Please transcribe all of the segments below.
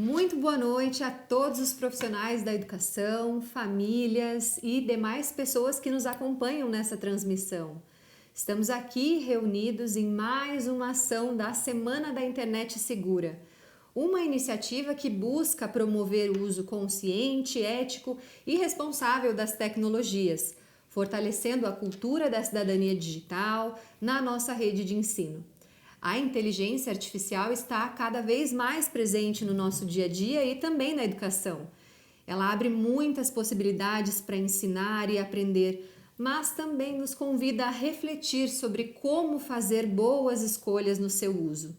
Muito boa noite a todos os profissionais da educação, famílias e demais pessoas que nos acompanham nessa transmissão. Estamos aqui reunidos em mais uma ação da Semana da Internet Segura, uma iniciativa que busca promover o uso consciente, ético e responsável das tecnologias, fortalecendo a cultura da cidadania digital na nossa rede de ensino. A inteligência artificial está cada vez mais presente no nosso dia a dia e também na educação. Ela abre muitas possibilidades para ensinar e aprender, mas também nos convida a refletir sobre como fazer boas escolhas no seu uso.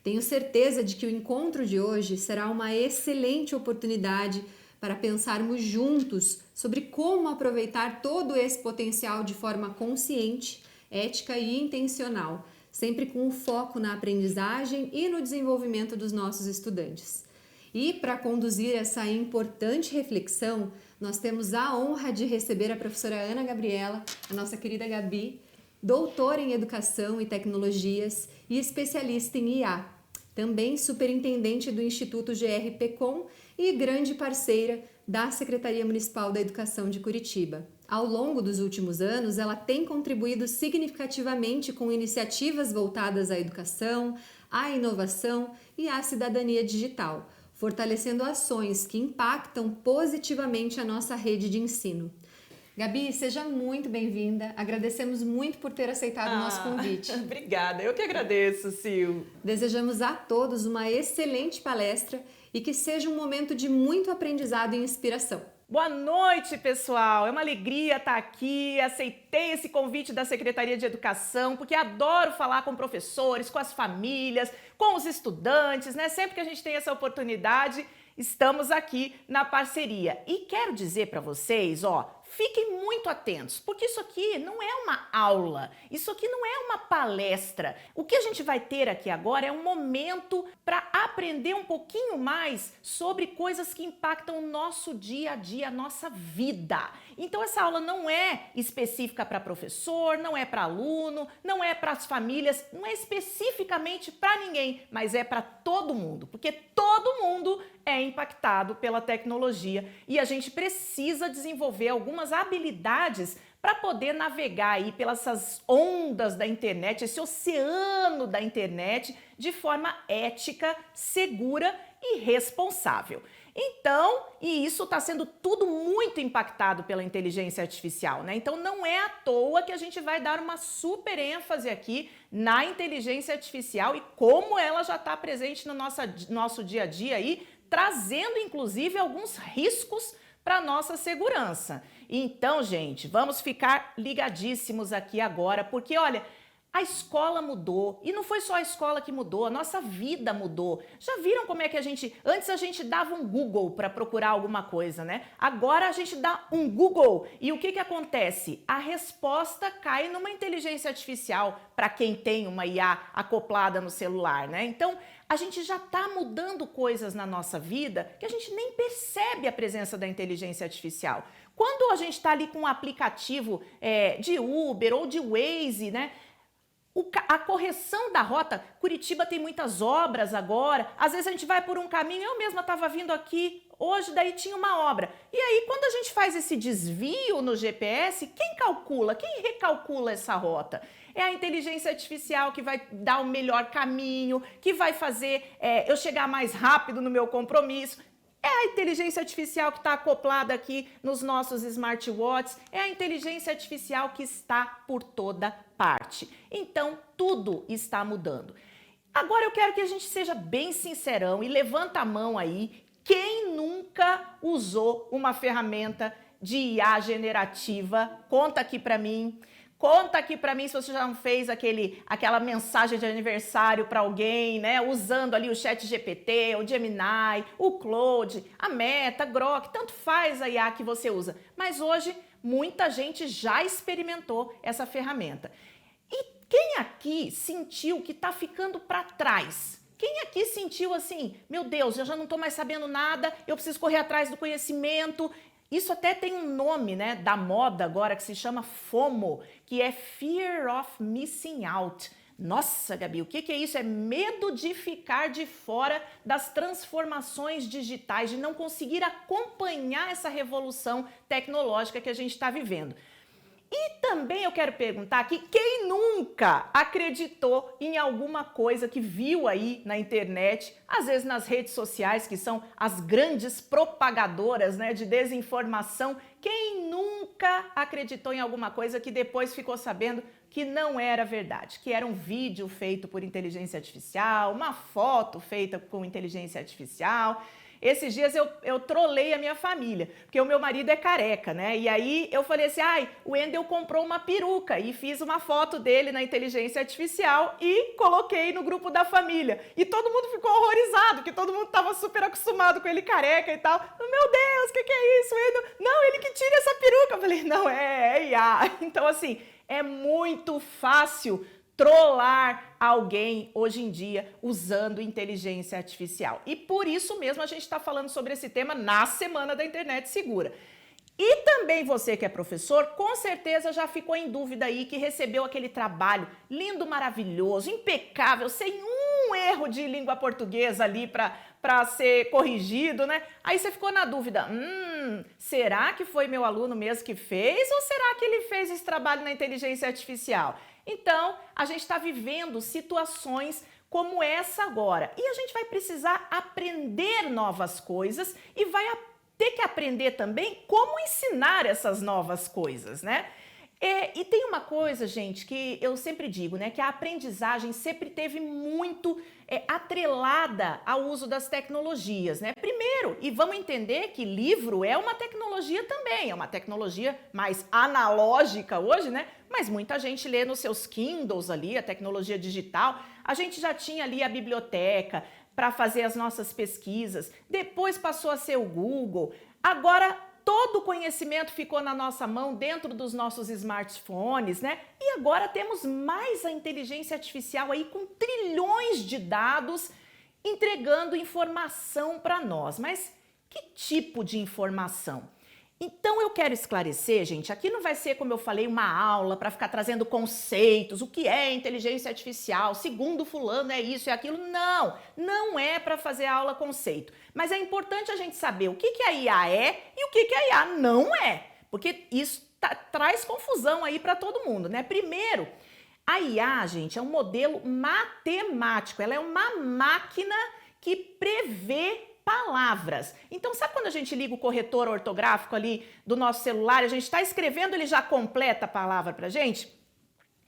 Tenho certeza de que o encontro de hoje será uma excelente oportunidade para pensarmos juntos sobre como aproveitar todo esse potencial de forma consciente, ética e intencional, sempre com o foco na aprendizagem e no desenvolvimento dos nossos estudantes. E para conduzir essa importante reflexão, nós temos a honra de receber a professora Ana Gabriela, a nossa querida Gabi, doutora em Educação e Tecnologias e especialista em IA, também superintendente do Instituto GRPcom e grande parceira da Secretaria Municipal da Educação de Curitiba. Ao longo dos últimos anos, ela tem contribuído significativamente com iniciativas voltadas à educação, à inovação e à cidadania digital, fortalecendo ações que impactam positivamente a nossa rede de ensino. Gabi, seja muito bem-vinda. Agradecemos muito por ter aceitado o nosso convite. Obrigada, eu que agradeço, Sil. Desejamos a todos uma excelente palestra e que seja um momento de muito aprendizado e inspiração. Boa noite, pessoal! É uma alegria estar aqui. Aceitei esse convite da Secretaria de Educação, porque adoro falar com professores, com as famílias, com os estudantes, né? Sempre que a gente tem essa oportunidade, estamos aqui na parceria. E quero dizer para vocês, fiquem muito atentos, porque isso aqui não é uma aula, isso aqui não é uma palestra. O que a gente vai ter aqui agora é um momento para aprender um pouquinho mais sobre coisas que impactam o nosso dia a dia, a nossa vida. Então essa aula não é específica para professor, não é para aluno, não é para as famílias, não é especificamente para ninguém, mas é para todo mundo, porque todo mundo é impactado pela tecnologia e a gente precisa desenvolver algumas habilidades para poder navegar aí pelas ondas da internet, esse oceano da internet, de forma ética, segura e responsável. Então, e isso está sendo tudo muito impactado pela inteligência artificial, né? Então não é à toa que a gente vai dar uma super ênfase aqui na inteligência artificial e como ela já está presente no nosso dia a dia aí, trazendo inclusive alguns riscos para nossa segurança. Então, gente, vamos ficar ligadíssimos aqui agora, porque olha, a escola mudou, e não foi só a escola que mudou, a nossa vida mudou. Já viram como é que antes a gente dava um Google para procurar alguma coisa, né? Agora a gente dá um Google e o que acontece? A resposta cai numa inteligência artificial para quem tem uma IA acoplada no celular, né? Então, a gente já está mudando coisas na nossa vida que a gente nem percebe a presença da inteligência artificial. Quando a gente está ali com um aplicativo de Uber ou de Waze, né? A correção da rota, Curitiba tem muitas obras agora, às vezes a gente vai por um caminho, eu mesma estava vindo aqui, hoje daí tinha uma obra. E aí quando a gente faz esse desvio no GPS, quem calcula, quem recalcula essa rota? É a inteligência artificial que vai dar o melhor caminho, que vai fazer eu chegar mais rápido no meu compromisso. É a inteligência artificial que está acoplada aqui nos nossos smartwatches, é a inteligência artificial que está por toda parte. Então, tudo está mudando. Agora eu quero que a gente seja bem sincerão e levanta a mão aí, quem nunca usou uma ferramenta de IA generativa? Conta aqui para mim. Conta aqui para mim se você já não fez aquela mensagem de aniversário para alguém, né? Usando ali o ChatGPT, o Gemini, o Claude, a Meta, Grok, tanto faz a IA que você usa. Mas hoje muita gente já experimentou essa ferramenta. E quem aqui sentiu que está ficando para trás? Quem aqui sentiu assim, meu Deus, eu já não estou mais sabendo nada, eu preciso correr atrás do conhecimento? Isso até tem um nome, né, da moda agora que se chama FOMO, que é Fear of Missing Out. Nossa, Gabi, o que é isso? É medo de ficar de fora das transformações digitais, de não conseguir acompanhar essa revolução tecnológica que a gente está vivendo. E também eu quero perguntar aqui, quem nunca acreditou em alguma coisa que viu aí na internet, às vezes nas redes sociais, que são as grandes propagadoras, né, de desinformação, quem nunca acreditou em alguma coisa que depois ficou sabendo que não era verdade, que era um vídeo feito por inteligência artificial, uma foto feita com inteligência artificial? Esses dias eu trolei a minha família, porque o meu marido é careca, né? E aí eu falei assim, o Wendel comprou uma peruca e fiz uma foto dele na inteligência artificial e coloquei no grupo da família. E todo mundo ficou horrorizado, porque todo mundo estava super acostumado com ele careca e tal. Meu Deus, o que é isso, Wendel? Não, ele que tira essa peruca. Eu falei, não, é IA. Então, assim, é muito fácil trollar alguém hoje em dia usando inteligência artificial. E por isso mesmo a gente está falando sobre esse tema na Semana da Internet Segura. E também você que é professor, com certeza já ficou em dúvida aí, que recebeu aquele trabalho lindo, maravilhoso, impecável, sem um erro de língua portuguesa ali para ser corrigido, né? Aí você ficou na dúvida, será que foi meu aluno mesmo que fez ou será que ele fez esse trabalho na inteligência artificial? Então, a gente está vivendo situações como essa agora e a gente vai precisar aprender novas coisas e vai ter que aprender também como ensinar essas novas coisas, né? E tem uma coisa, gente, que eu sempre digo, né? Que a aprendizagem sempre teve muito atrelada ao uso das tecnologias, né? Primeiro, e vamos entender que livro é uma tecnologia também, é uma tecnologia mais analógica hoje, né? Mas muita gente lê nos seus Kindles ali, a tecnologia digital. A gente já tinha ali a biblioteca para fazer as nossas pesquisas, depois passou a ser o Google, agora todo o conhecimento ficou na nossa mão dentro dos nossos smartphones, né? E agora temos mais a inteligência artificial aí com trilhões de dados entregando informação para nós. Mas que tipo de informação? Então eu quero esclarecer, gente, aqui não vai ser, como eu falei, uma aula para ficar trazendo conceitos, o que é inteligência artificial, segundo fulano é isso, é aquilo. Não, não é para fazer aula conceito. Mas é importante a gente saber o que a IA é e o que a IA não é, porque isso traz confusão aí para todo mundo, né? Primeiro, a IA, gente, é um modelo matemático, ela é uma máquina que prevê palavras. Então, sabe quando a gente liga o corretor ortográfico ali do nosso celular, a gente está escrevendo, ele já completa a palavra para a gente?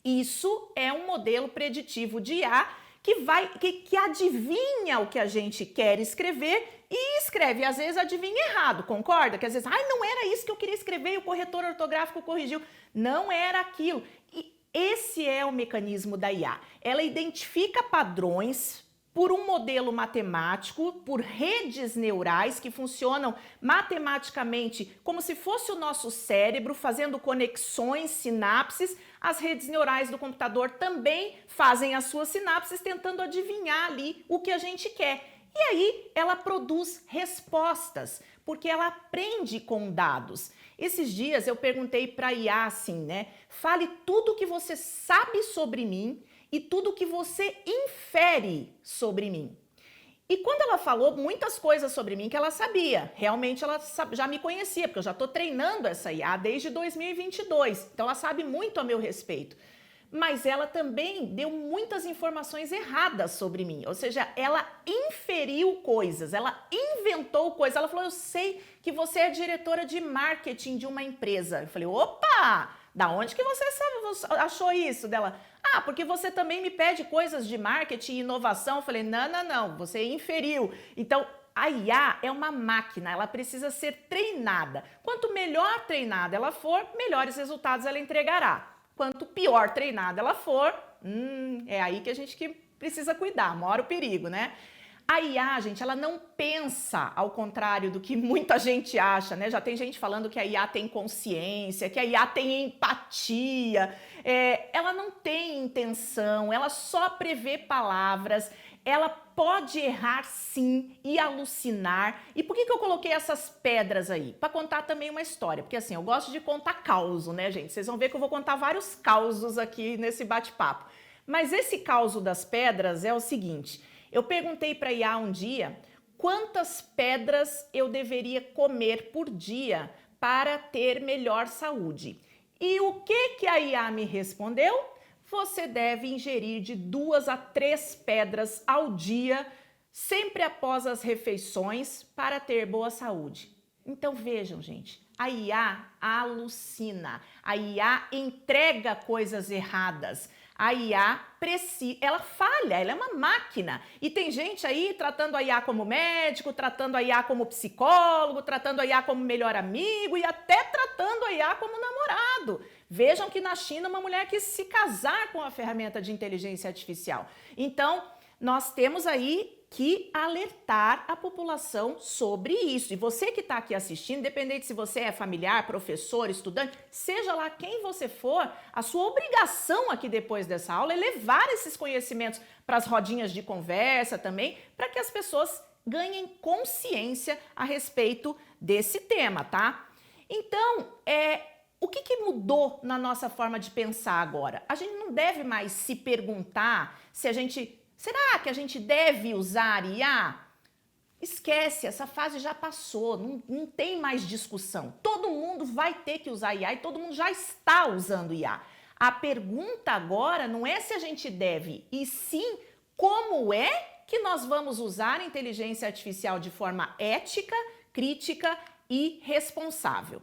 Isso é um modelo preditivo de IA que adivinha o que a gente quer escrever e escreve. Às vezes adivinha errado, concorda? Que às vezes, não era isso que eu queria escrever e o corretor ortográfico corrigiu. Não era aquilo. E esse é o mecanismo da IA. Ela identifica padrões por um modelo matemático, por redes neurais que funcionam matematicamente como se fosse o nosso cérebro, fazendo conexões, sinapses. As redes neurais do computador também fazem as suas sinapses, tentando adivinhar ali o que a gente quer. E aí ela produz respostas, porque ela aprende com dados. Esses dias eu perguntei para a IA assim, né? Fale tudo o que você sabe sobre mim e tudo que você infere sobre mim. E quando ela falou muitas coisas sobre mim que ela sabia, realmente ela já me conhecia, porque eu já estou treinando essa IA desde 2022, então ela sabe muito a meu respeito. Mas ela também deu muitas informações erradas sobre mim, ou seja, ela inferiu coisas, ela inventou coisas. Ela falou, eu sei que você é diretora de marketing de uma empresa. Eu falei, opa, da onde que você achou isso? Dela, porque você também me pede coisas de marketing e inovação. Eu falei, não, você inferiu. Então, a IA é uma máquina, ela precisa ser treinada. Quanto melhor treinada ela for, melhores resultados ela entregará. Quanto pior treinada ela for, é aí que a gente precisa cuidar, mora o perigo, né? A IA, gente, ela não pensa, ao contrário do que muita gente acha, né? Já tem gente falando que a IA tem consciência, que a IA tem empatia. Ela não tem intenção, ela só prevê palavras, ela pode errar sim e alucinar. E por que eu coloquei essas pedras aí? Para contar também uma história, porque assim, eu gosto de contar causos, né, gente? Vocês vão ver que eu vou contar vários causos aqui nesse bate-papo. Mas esse caos das pedras é o seguinte, eu perguntei para a IA um dia quantas pedras eu deveria comer por dia para ter melhor saúde. E o que a IA me respondeu? Você deve ingerir de 2 a 3 pedras ao dia, sempre após as refeições, para ter boa saúde. Então vejam, gente, a IA alucina, a IA entrega coisas erradas. A IA ela falha, ela é uma máquina. E tem gente aí tratando a IA como médico, tratando a IA como psicólogo, tratando a IA como melhor amigo e até tratando a IA como namorado. Vejam que na China uma mulher quis se casar com a ferramenta de inteligência artificial. Então, nós temos aí que alertar a população sobre isso. E você que está aqui assistindo, independente se você é familiar, professor, estudante, seja lá quem você for, a sua obrigação aqui depois dessa aula é levar esses conhecimentos para as rodinhas de conversa também, para que as pessoas ganhem consciência a respeito desse tema, tá? Então, o que mudou na nossa forma de pensar agora? A gente não deve mais se perguntar se será que a gente deve usar IA? Esquece, essa fase já passou, não tem mais discussão. Todo mundo vai ter que usar IA e todo mundo já está usando IA. A pergunta agora não é se a gente deve, e sim como é que nós vamos usar a inteligência artificial de forma ética, crítica e responsável.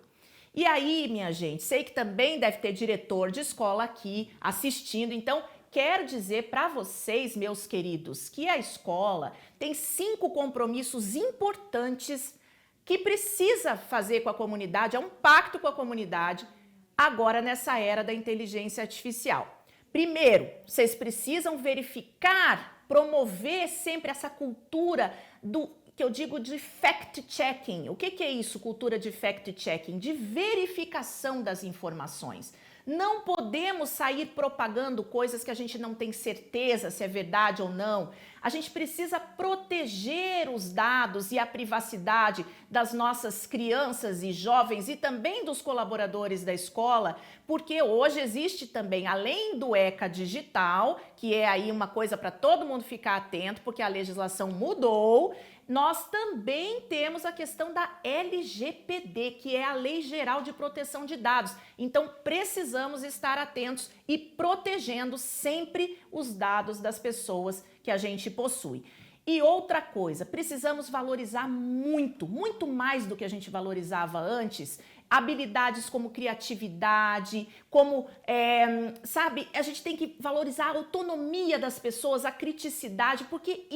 E aí, minha gente, sei que também deve ter diretor de escola aqui assistindo, então quero dizer para vocês, meus queridos, que a escola tem 5 compromissos importantes que precisa fazer com a comunidade, é um pacto com a comunidade, agora nessa era da inteligência artificial. Primeiro, vocês precisam verificar, promover sempre essa cultura que eu digo de fact-checking. O que é isso, cultura de fact-checking? De verificação das informações. Não podemos sair propagando coisas que a gente não tem certeza se é verdade ou não. A gente precisa proteger os dados e a privacidade das nossas crianças e jovens e também dos colaboradores da escola, porque hoje existe também, além do ECA digital, que é aí uma coisa para todo mundo ficar atento, porque a legislação mudou, nós também temos a questão da LGPD, que é a Lei Geral de Proteção de Dados. Então, precisamos estar atentos e protegendo sempre os dados das pessoas que a gente possui. E outra coisa, precisamos valorizar muito mais do que a gente valorizava antes, habilidades como criatividade, como, sabe, a gente tem que valorizar a autonomia das pessoas, a criticidade, porque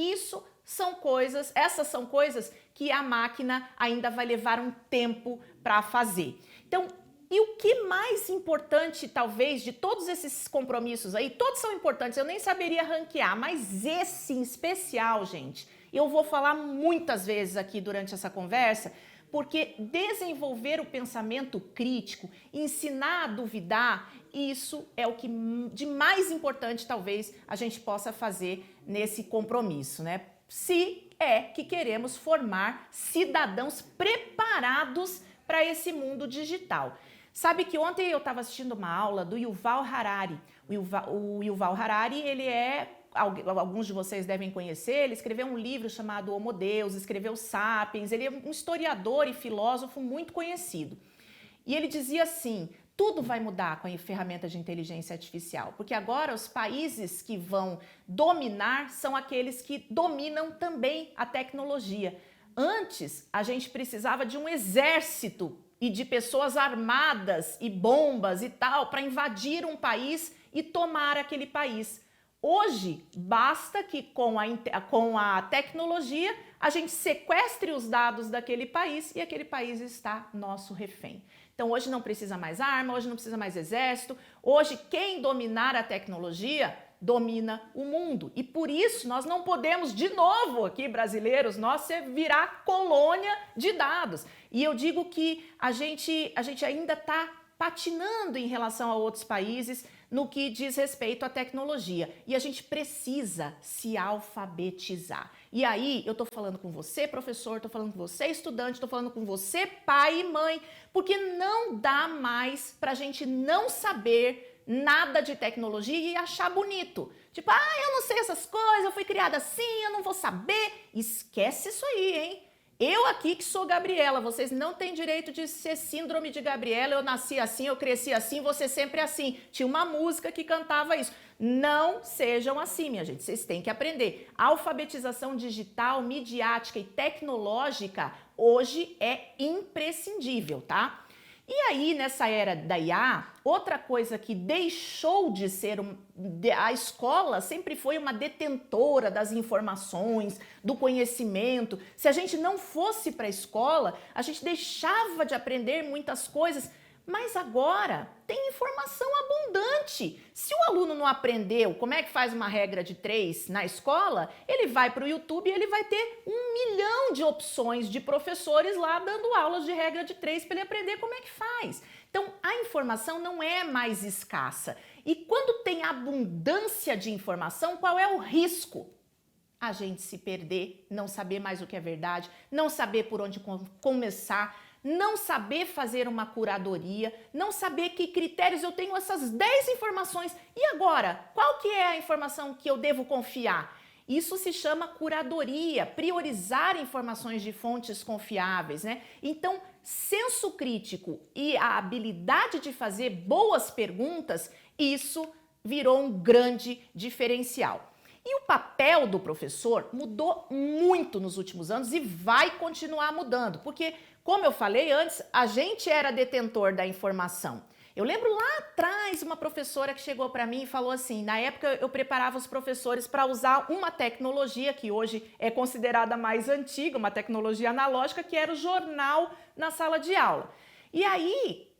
essas são coisas que a máquina ainda vai levar um tempo para fazer. Então, e o que mais importante, talvez, de todos esses compromissos aí, todos são importantes, eu nem saberia ranquear, mas esse em especial, gente, eu vou falar muitas vezes aqui durante essa conversa, porque desenvolver o pensamento crítico, ensinar a duvidar, isso é o que de mais importante, talvez, a gente possa fazer nesse compromisso, né? Se é que queremos formar cidadãos preparados para esse mundo digital. Sabe que ontem eu estava assistindo uma aula do Yuval Harari. O Yuval Harari, alguns de vocês devem conhecer, ele escreveu um livro chamado Homo Deus, escreveu Sapiens, ele é um historiador e filósofo muito conhecido. E ele dizia assim, tudo vai mudar com a ferramenta de inteligência artificial, porque agora os países que vão dominar são aqueles que dominam também a tecnologia. Antes, a gente precisava de um exército e de pessoas armadas e bombas e tal para invadir um país e tomar aquele país. Hoje, basta que com a tecnologia a gente sequestre os dados daquele país e aquele país está nosso refém. Então hoje não precisa mais arma, hoje não precisa mais exército, hoje quem dominar a tecnologia domina o mundo. E por isso nós não podemos, de novo aqui brasileiros, nós virar colônia de dados. E eu digo que a gente ainda está patinando em relação a outros países no que diz respeito à tecnologia. E a gente precisa se alfabetizar. E aí eu estou falando com você, professor, estou falando com você, estudante, estou falando com você, pai e mãe, porque não dá mais para a gente não saber nada de tecnologia e achar bonito. Tipo, eu não sei essas coisas, eu fui criada assim, eu não vou saber. Esquece isso aí, hein? Eu aqui que sou Gabriela, vocês não têm direito de ser síndrome de Gabriela, eu nasci assim, eu cresci assim, você sempre assim. Tinha uma música que cantava isso. Não sejam assim, minha gente, vocês têm que aprender. A alfabetização digital, midiática e tecnológica hoje é imprescindível, tá? E aí, nessa era da IA, outra coisa que deixou de ser... A escola sempre foi uma detentora das informações, do conhecimento. Se a gente não fosse para a escola, a gente deixava de aprender muitas coisas. Mas agora tem informação abundante. Se o aluno não aprendeu como é que faz uma regra de 3 na escola, ele vai para o YouTube e ele vai ter 1 milhão de opções de professores lá dando aulas de regra de 3 para ele aprender como é que faz. Então, a informação não é mais escassa. E quando tem abundância de informação, qual é o risco? A gente se perder, não saber mais o que é verdade, não saber por onde começar, não saber fazer uma curadoria, não saber que critérios eu tenho essas 10 informações. E agora, qual que é a informação que eu devo confiar? Isso se chama curadoria, priorizar informações de fontes confiáveis, né? Então, senso crítico e a habilidade de fazer boas perguntas, isso virou um grande diferencial. E o papel do professor mudou muito nos últimos anos e vai continuar mudando, porque, como eu falei antes, a gente era detentor da informação. Eu lembro lá atrás uma professora que chegou para mim e falou assim, na época eu preparava os professores para usar uma tecnologia que hoje é considerada mais antiga, uma tecnologia analógica, que era o jornal na sala de aula. E aí...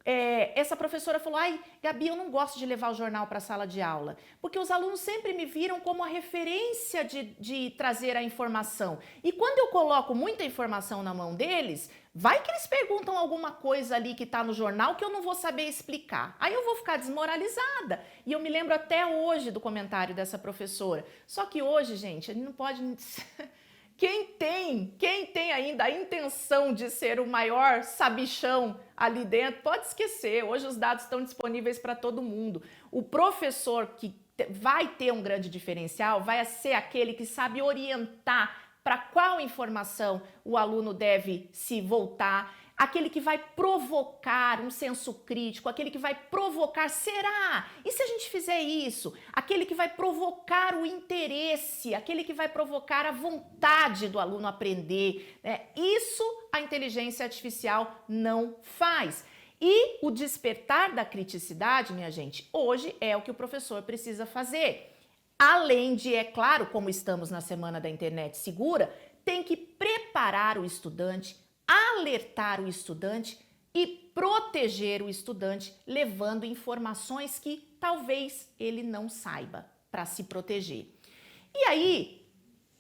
essa professora falou, Gabi, eu não gosto de levar o jornal para a sala de aula, porque os alunos sempre me viram como a referência de trazer a informação. E quando eu coloco muita informação na mão deles, vai que eles perguntam alguma coisa ali que está no jornal que eu não vou saber explicar. Aí eu vou ficar desmoralizada. E eu me lembro até hoje do comentário dessa professora. Só que hoje, gente, a gente não pode... Quem tem ainda a intenção de ser o maior sabichão ali dentro, pode esquecer. Hoje os dados estão disponíveis para todo mundo. O professor que vai ter um grande diferencial vai ser aquele que sabe orientar para qual informação o aluno deve se voltar, aquele que vai provocar um senso crítico, aquele que vai provocar, será? E se a gente fizer isso? Aquele que vai provocar o interesse, aquele que vai provocar a vontade do aluno aprender. Isso a inteligência artificial não faz. E o despertar da criticidade, minha gente, hoje é o que o professor precisa fazer. Além de, é claro, como estamos na Semana da Internet Segura, tem que preparar o estudante, alertar o estudante e proteger o estudante, levando informações que talvez ele não saiba para se proteger. E aí,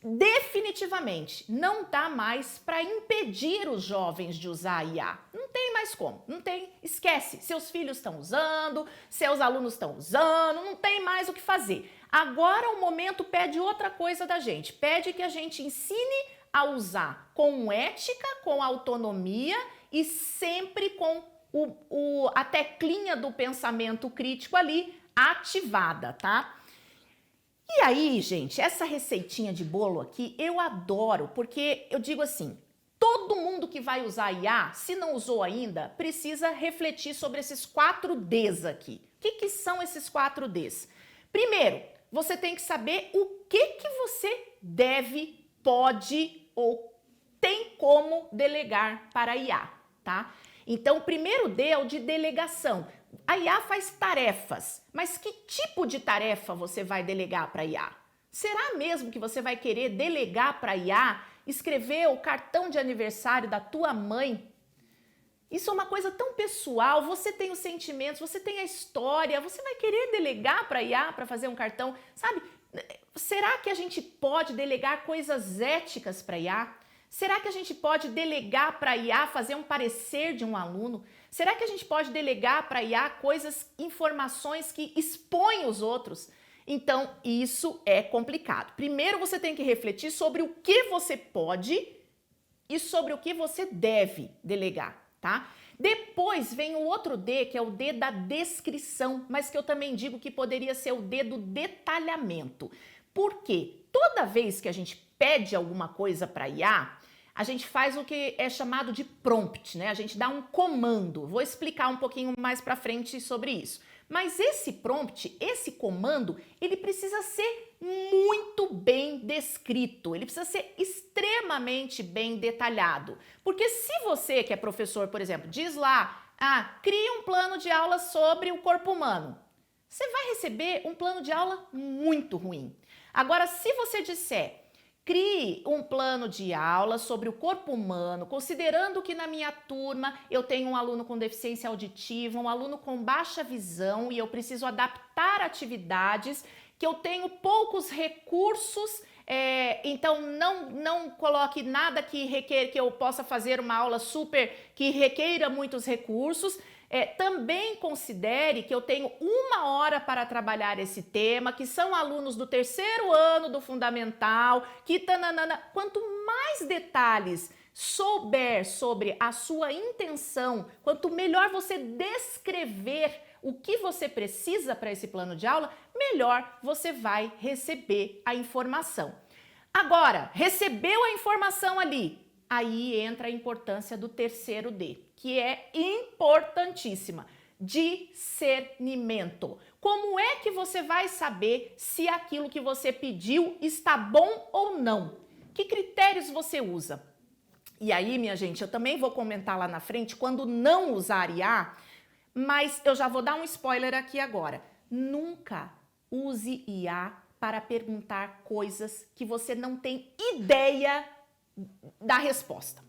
definitivamente, não dá mais para impedir os jovens de usar a IA. Não tem mais como, não tem, esquece. Seus filhos estão usando, seus alunos estão usando, não tem mais o que fazer. Agora o momento pede outra coisa da gente, pede que a gente ensine a usar com ética, com autonomia e sempre com a teclinha do pensamento crítico ali ativada, tá? E aí, gente, essa receitinha de bolo aqui eu adoro, porque eu digo assim, todo mundo que vai usar IA, se não usou ainda, precisa refletir sobre esses 4 Ds aqui. O que são esses 4 Ds? Primeiro, você tem que saber o que você deve, pode ou tem como delegar para a IA, tá? Então, o primeiro D é o de delegação. A IA faz tarefas, mas que tipo de tarefa você vai delegar para a IA? Será mesmo que você vai querer delegar para a IA escrever o cartão de aniversário da tua mãe? Isso é uma coisa tão pessoal, você tem os sentimentos, você tem a história, você vai querer delegar para a IA para fazer um cartão, sabe? Será que a gente pode delegar coisas éticas para a IA? Será que a gente pode delegar para a IA fazer um parecer de um aluno? Será que a gente pode delegar para a IA coisas, informações que expõem os outros? Então, isso é complicado. Primeiro, você tem que refletir sobre o que você pode e sobre o que você deve delegar. tá? Depois vem o outro D, que é o D da descrição, mas que eu também digo que poderia ser o D do detalhamento. Por quê? Toda vez que a gente pede alguma coisa para IA, a gente faz o que é chamado de prompt, né? A gente dá um comando. Vou explicar um pouquinho mais para frente sobre isso. Mas esse prompt, esse comando, ele precisa ser muito bem descrito, ele precisa ser extremamente bem detalhado. Porque se você, que é professor, por exemplo, diz lá, crie um plano de aula sobre o corpo humano, você vai receber um plano de aula muito ruim. Agora, se você disser, crie um plano de aula sobre o corpo humano, considerando que na minha turma eu tenho um aluno com deficiência auditiva, um aluno com baixa visão e eu preciso adaptar atividades, que eu tenho poucos recursos, então não coloque nada que eu possa fazer uma aula super que requeira muitos recursos. Também considere que eu tenho 1 hora para trabalhar esse tema, que são alunos do 3º ano do fundamental, que tananana. Quanto mais detalhes souber sobre a sua intenção, quanto melhor você descrever o que você precisa para esse plano de aula, melhor você vai receber a informação. Agora, recebeu a informação ali, aí entra a importância do 3º D, que é importantíssima, discernimento. Como é que você vai saber se aquilo que você pediu está bom ou não? Que critérios você usa? E aí, minha gente, eu também vou comentar lá na frente quando não usar IA, mas eu já vou dar um spoiler aqui agora. Nunca use IA para perguntar coisas que você não tem ideia da resposta.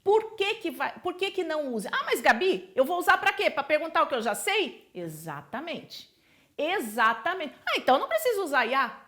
Por que não usa? Mas Gabi, eu vou usar para quê? Para perguntar o que eu já sei? Exatamente. Então não preciso usar IA.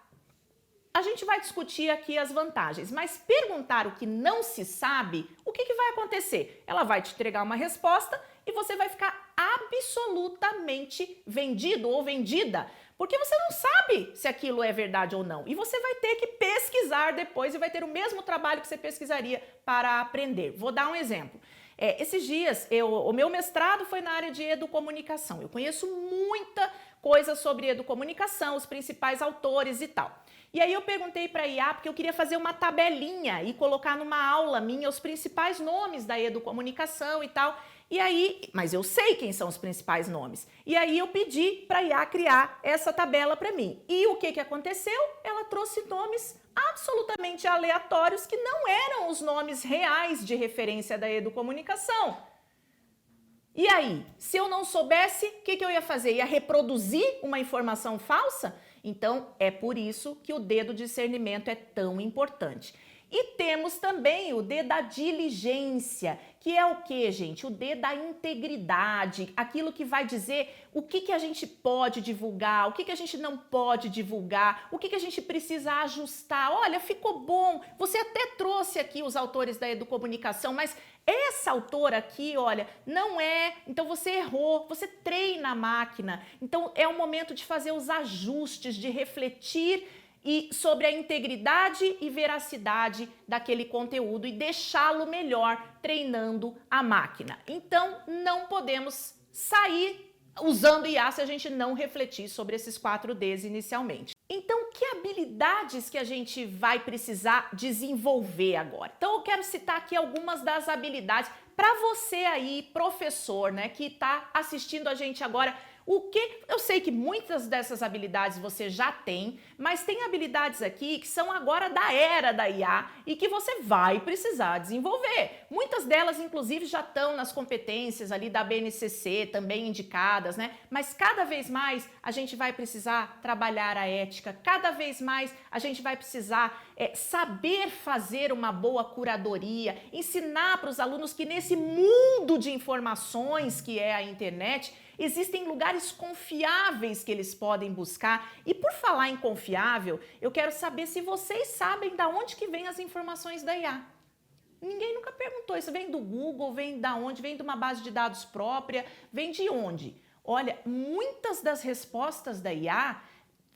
A gente vai discutir aqui as vantagens, mas perguntar o que não se sabe, o que vai acontecer? Ela vai te entregar uma resposta e você vai ficar absolutamente vendido ou vendida, porque você não sabe se aquilo é verdade ou não. E você vai ter que pesquisar depois e vai ter o mesmo trabalho que você pesquisaria para aprender. Vou dar um exemplo. Esses dias, o meu mestrado foi na área de educomunicação. Eu conheço muita coisa sobre educomunicação, os principais autores e tal. E aí eu perguntei para a IA, porque eu queria fazer uma tabelinha e colocar numa aula minha os principais nomes da educomunicação e tal. E aí, mas eu sei quem são os principais nomes. E aí eu pedi para a IA criar essa tabela para mim. E o que aconteceu? Ela trouxe nomes absolutamente aleatórios que não eram os nomes reais de referência da educomunicação. E aí, se eu não soubesse, o que eu ia fazer? Ia reproduzir uma informação falsa? Então, é por isso que o D do discernimento é tão importante. E temos também o D da diligência, que é o que, gente? O D da integridade, aquilo que vai dizer o que a gente pode divulgar, o que a gente não pode divulgar, o que a gente precisa ajustar. Olha, ficou bom, você até trouxe aqui os autores da educomunicação, mas essa autora aqui, olha, não é, então você errou, você treina a máquina. Então é o momento de fazer os ajustes, de refletir e sobre a integridade e veracidade daquele conteúdo e deixá-lo melhor treinando a máquina. Então, não podemos sair usando IA se a gente não refletir sobre esses 4 Ds inicialmente. Então, que habilidades que a gente vai precisar desenvolver agora? Então, eu quero citar aqui algumas das habilidades para você aí, professor, né, que está assistindo a gente agora. Eu sei que muitas dessas habilidades você já tem, mas tem habilidades aqui que são agora da era da IA e que você vai precisar desenvolver. Muitas delas, inclusive, já estão nas competências ali da BNCC, também indicadas, né? Mas cada vez mais a gente vai precisar trabalhar a ética, cada vez mais a gente vai precisar saber fazer uma boa curadoria, ensinar para os alunos que nesse mundo de informações que é a internet, existem lugares confiáveis que eles podem buscar. E por falar em confiável, eu quero saber se vocês sabem de onde que vêm as informações da IA. Ninguém nunca perguntou isso. Vem do Google, vem da onde? Vem de uma base de dados própria? Vem de onde? Olha, muitas das respostas da IA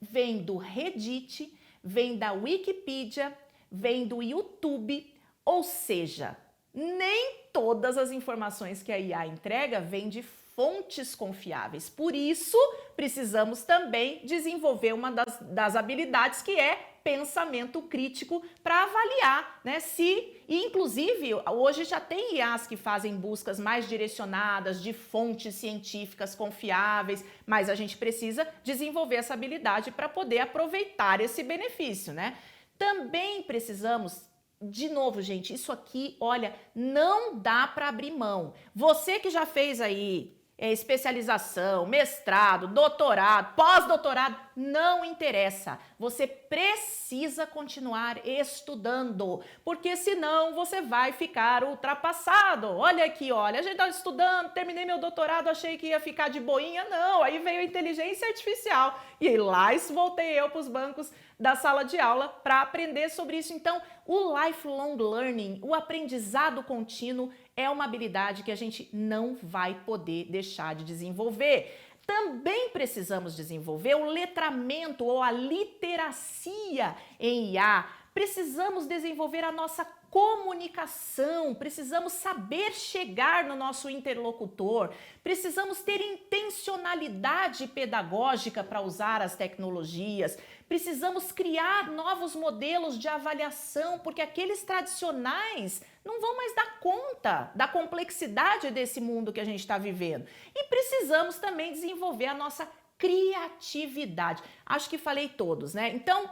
vêm do Reddit, vêm da Wikipedia, vêm do YouTube, ou seja, nem todas as informações que a IA entrega vêm de fontes confiáveis. Por isso, precisamos também desenvolver uma das habilidades que é pensamento crítico para avaliar, né? E inclusive, hoje já tem IAs que fazem buscas mais direcionadas de fontes científicas confiáveis, mas a gente precisa desenvolver essa habilidade para poder aproveitar esse benefício, né? Também precisamos. De novo, gente, isso aqui, olha, não dá para abrir mão. Você que já fez aí especialização, mestrado, doutorado, pós-doutorado, não interessa. Você precisa continuar estudando, porque senão você vai ficar ultrapassado. Olha aqui, olha, a gente está estudando, terminei meu doutorado, achei que ia ficar de boinha. Não, aí veio a inteligência artificial e aí lá voltei eu para os bancos da sala de aula para aprender sobre isso. Então, o lifelong learning, o aprendizado contínuo, é uma habilidade que a gente não vai poder deixar de desenvolver. Também precisamos desenvolver o letramento ou a literacia em IA. Precisamos desenvolver a nossa comunicação, precisamos saber chegar no nosso interlocutor, precisamos ter intencionalidade pedagógica para usar as tecnologias, precisamos criar novos modelos de avaliação, porque aqueles tradicionais não vão mais dar conta da complexidade desse mundo que a gente está vivendo. E precisamos também desenvolver a nossa criatividade. Acho que falei todos, né? Então,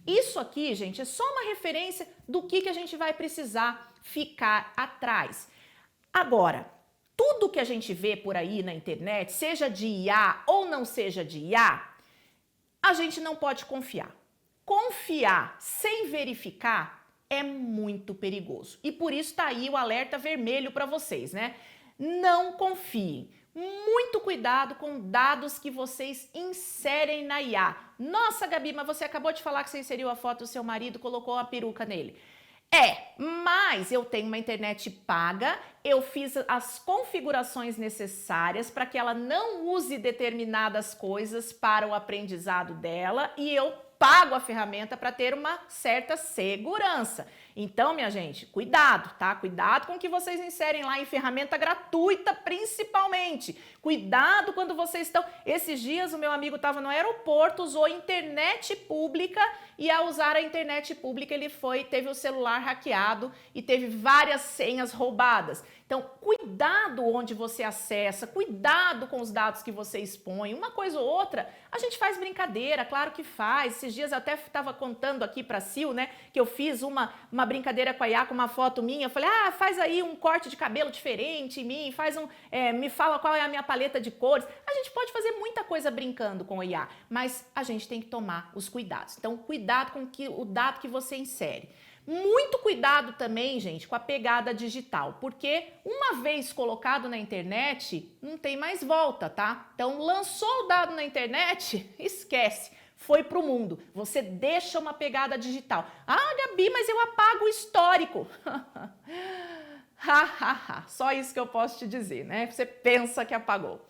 isso aqui, gente, é só uma referência do que a gente vai precisar ficar atrás. Agora, tudo que a gente vê por aí na internet, seja de IA ou não seja de IA, a gente não pode confiar. Confiar sem verificar é muito perigoso. E por isso tá aí o alerta vermelho para vocês, né? Não confiem. Muito cuidado com dados que vocês inserem na IA. Nossa, Gabi, mas você acabou de falar que você inseriu a foto do seu marido, colocou uma peruca nele. Mas eu tenho uma internet paga, eu fiz as configurações necessárias para que ela não use determinadas coisas para o aprendizado dela e eu pago a ferramenta para ter uma certa segurança. Então, minha gente, cuidado, tá? Cuidado com o que vocês inserem lá em ferramenta gratuita, principalmente. Cuidado quando vocês estão... Esses dias o meu amigo estava no aeroporto, usou internet pública e ao usar a internet pública ele teve o celular hackeado e teve várias senhas roubadas. Então, cuidado onde você acessa, cuidado com os dados que você expõe. Uma coisa ou outra, a gente faz brincadeira, claro que faz. Esses dias eu até estava contando aqui para a Sil, né, que eu fiz uma brincadeira com a IA, com uma foto minha. Eu falei, faz aí um corte de cabelo diferente em mim, me fala qual é a minha paleta de cores. A gente pode fazer muita coisa brincando com a IA, mas a gente tem que tomar os cuidados. Então, cuidado com o dado que você insere. Muito cuidado também, gente, com a pegada digital, porque uma vez colocado na internet, não tem mais volta, tá? Então, lançou o dado na internet, esquece, foi pro mundo. Você deixa uma pegada digital. Gabi, mas eu apago o histórico. Só isso que eu posso te dizer, né? Você pensa que apagou.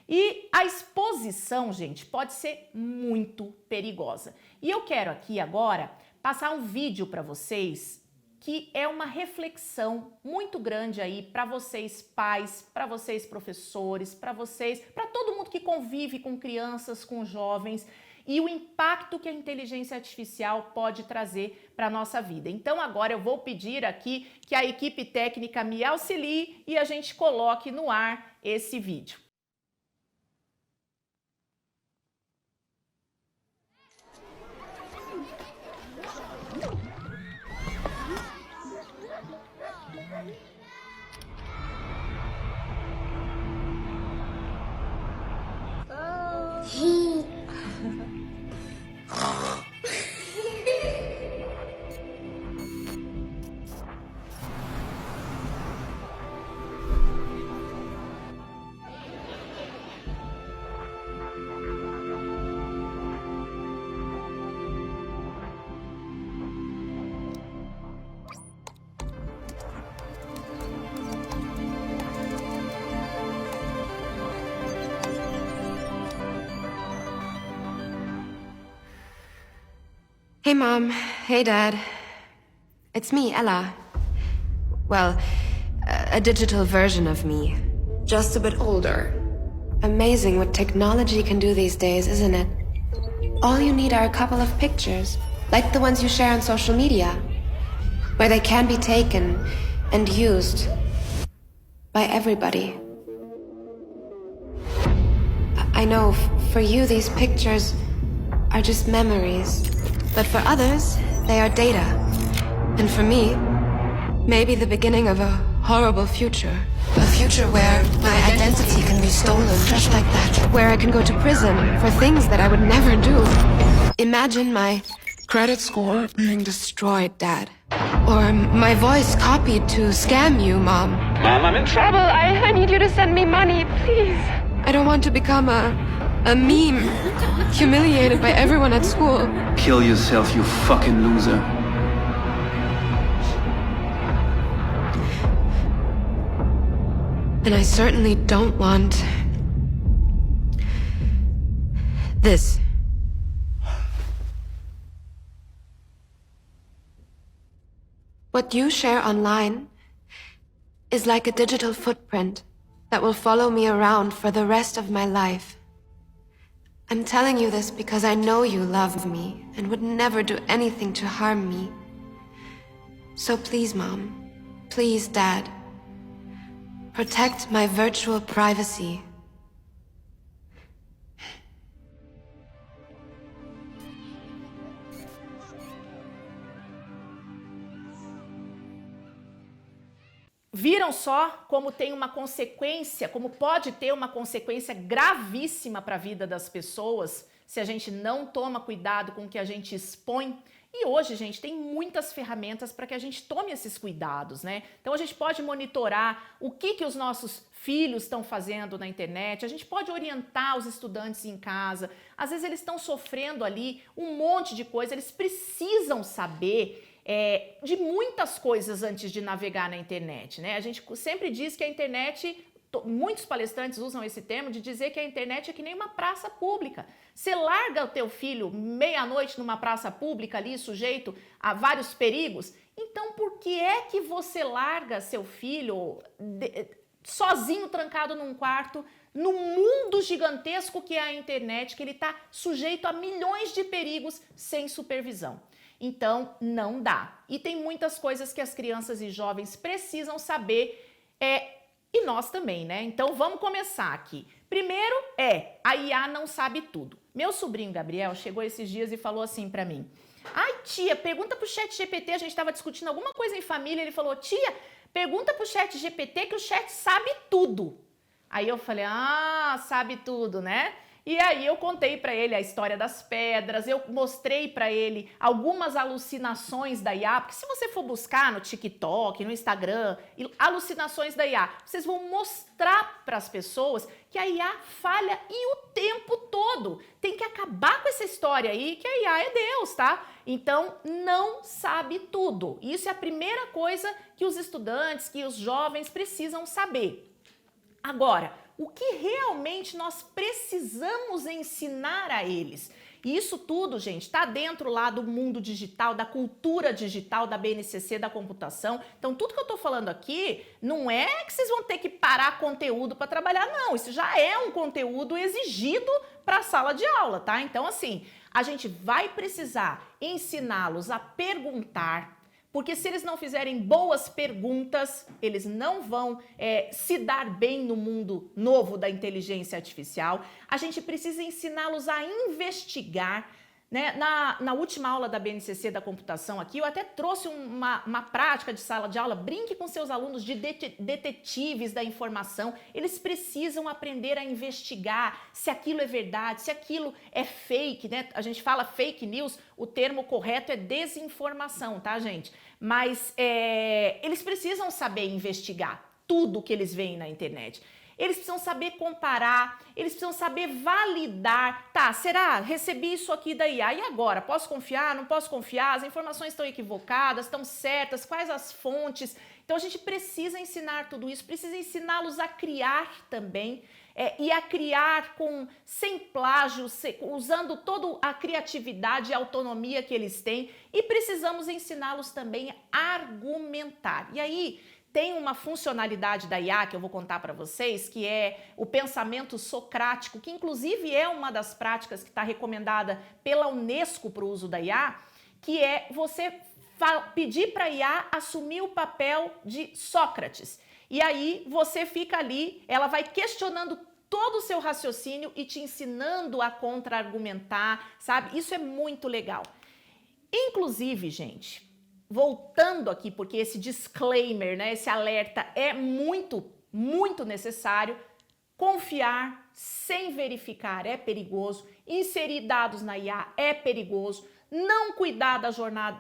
E a exposição, gente, pode ser muito perigosa. E eu quero aqui agora passar um vídeo para vocês que é uma reflexão muito grande aí para vocês pais, para vocês professores, para todo mundo que convive com crianças, com jovens e o impacto que a inteligência artificial pode trazer para a nossa vida. Então agora eu vou pedir aqui que a equipe técnica me auxilie e a gente coloque no ar esse vídeo. Hey, Mom. Hey, Dad. It's me, Ella. Well, A digital version of me. Just a bit older. Amazing what technology can do these days, isn't it? All you need are a couple of pictures, like the ones you share on social media, where they can be taken and used by everybody. I know, for you these pictures are just memories, but for others, they are data. And for me, maybe the beginning of a horrible future. A future where my identity can be stolen just like that. Where I can go to prison for things that I would never do. Imagine my credit score being destroyed, Dad. Or my voice copied to scam you, Mom. Mom, I'm in trouble. I need you to send me money, please. I don't want to become a meme, humiliated by everyone at school. Kill yourself, you fucking loser. And I certainly don't want this. What you share online is like a digital footprint that will follow me around for the rest of my life. I'm telling you this because I know you love me and would never do anything to harm me. So please, Mom, please, Dad, protect my virtual privacy. Viram só como tem uma consequência, como pode ter uma consequência gravíssima para a vida das pessoas se a gente não toma cuidado com o que a gente expõe? E hoje, gente, tem muitas ferramentas para que a gente tome esses cuidados, né? Então a gente pode monitorar o que os nossos filhos estão fazendo na internet, a gente pode orientar os estudantes em casa. Às vezes eles estão sofrendo ali um monte de coisa, eles precisam saber de muitas coisas antes de navegar na internet, né? A gente sempre diz que a internet, muitos palestrantes usam esse termo de dizer que a internet é que nem uma praça pública. Você larga o teu filho meia-noite numa praça pública ali, sujeito a vários perigos, então por que é que você larga seu filho sozinho, trancado num quarto, no mundo gigantesco que é a internet, que ele está sujeito a milhões de perigos sem supervisão? Então, não dá. E tem muitas coisas que as crianças e jovens precisam saber, e nós também, né? Então, vamos começar aqui. Primeiro a IA não sabe tudo. Meu sobrinho Gabriel chegou esses dias e falou assim pra mim: ai, tia, pergunta pro ChatGPT, a gente estava discutindo alguma coisa em família, ele falou: tia, pergunta pro ChatGPT que o chat sabe tudo. Aí eu falei: ah, sabe tudo, né? E aí eu contei para ele a história das pedras, eu mostrei para ele algumas alucinações da IA, porque se você for buscar no TikTok, no Instagram, alucinações da IA, vocês vão mostrar para as pessoas que a IA falha e o tempo todo. Tem que acabar com essa história aí que a IA é Deus, tá? Então, não sabe tudo. Isso é a primeira coisa que os estudantes, que os jovens precisam saber. Agora, o que realmente nós precisamos ensinar a eles? E isso tudo, gente, está dentro lá do mundo digital, da cultura digital, da BNCC, da computação. Então, tudo que eu estou falando aqui não é que vocês vão ter que parar conteúdo para trabalhar, não. Isso já é um conteúdo exigido para a sala de aula, tá? Então, assim, a gente vai precisar ensiná-los a perguntar, porque se eles não fizerem boas perguntas, eles não vão se dar bem no mundo novo da inteligência artificial. A gente precisa ensiná-los a investigar, né? Na última aula da BNCC da computação aqui, eu até trouxe uma prática de sala de aula. Brinque com seus alunos de detetives da informação. Eles precisam aprender a investigar se aquilo é verdade, se aquilo é fake, né? A gente fala fake news, o termo correto é desinformação, tá, gente? Mas eles precisam saber investigar tudo que eles veem na internet. Eles precisam saber comparar, eles precisam saber validar. Tá, será? Recebi isso aqui da IA, e agora? Posso confiar? Não posso confiar? As informações estão equivocadas? Estão certas? Quais as fontes? Então a gente precisa ensinar tudo isso, precisa ensiná-los a criar também, e a criar sem plágio, usando toda a criatividade e autonomia que eles têm, e precisamos ensiná-los também a argumentar. E aí, tem uma funcionalidade da IA que eu vou contar para vocês, que é o pensamento socrático, que inclusive é uma das práticas que está recomendada pela Unesco para o uso da IA, que é você pedir para a IA assumir o papel de Sócrates. E aí você fica ali, ela vai questionando todo o seu raciocínio e te ensinando a contra-argumentar, sabe? Isso é muito legal. Inclusive, gente, voltando aqui, porque esse disclaimer, né, esse alerta é muito, muito necessário, confiar sem verificar é perigoso, inserir dados na IA é perigoso, não cuidar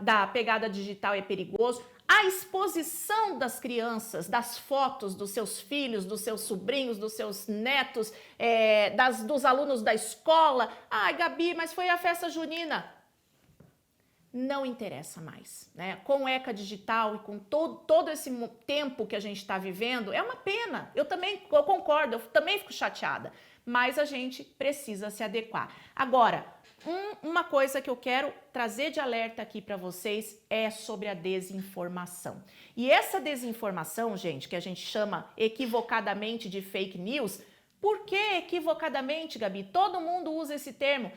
da pegada digital é perigoso, a exposição das crianças, das fotos dos seus filhos, dos seus sobrinhos, dos seus netos, dos alunos da escola. Ai, Gabi, mas foi a festa junina. Não interessa mais, né? Com o ECA digital e com todo esse tempo que a gente está vivendo, é uma pena. Eu concordo, eu também fico chateada, mas a gente precisa se adequar. Agora, uma coisa que eu quero trazer de alerta aqui para vocês é sobre a desinformação. E essa desinformação, gente, que a gente chama equivocadamente de fake news, por que equivocadamente, Gabi? Todo mundo usa esse termo.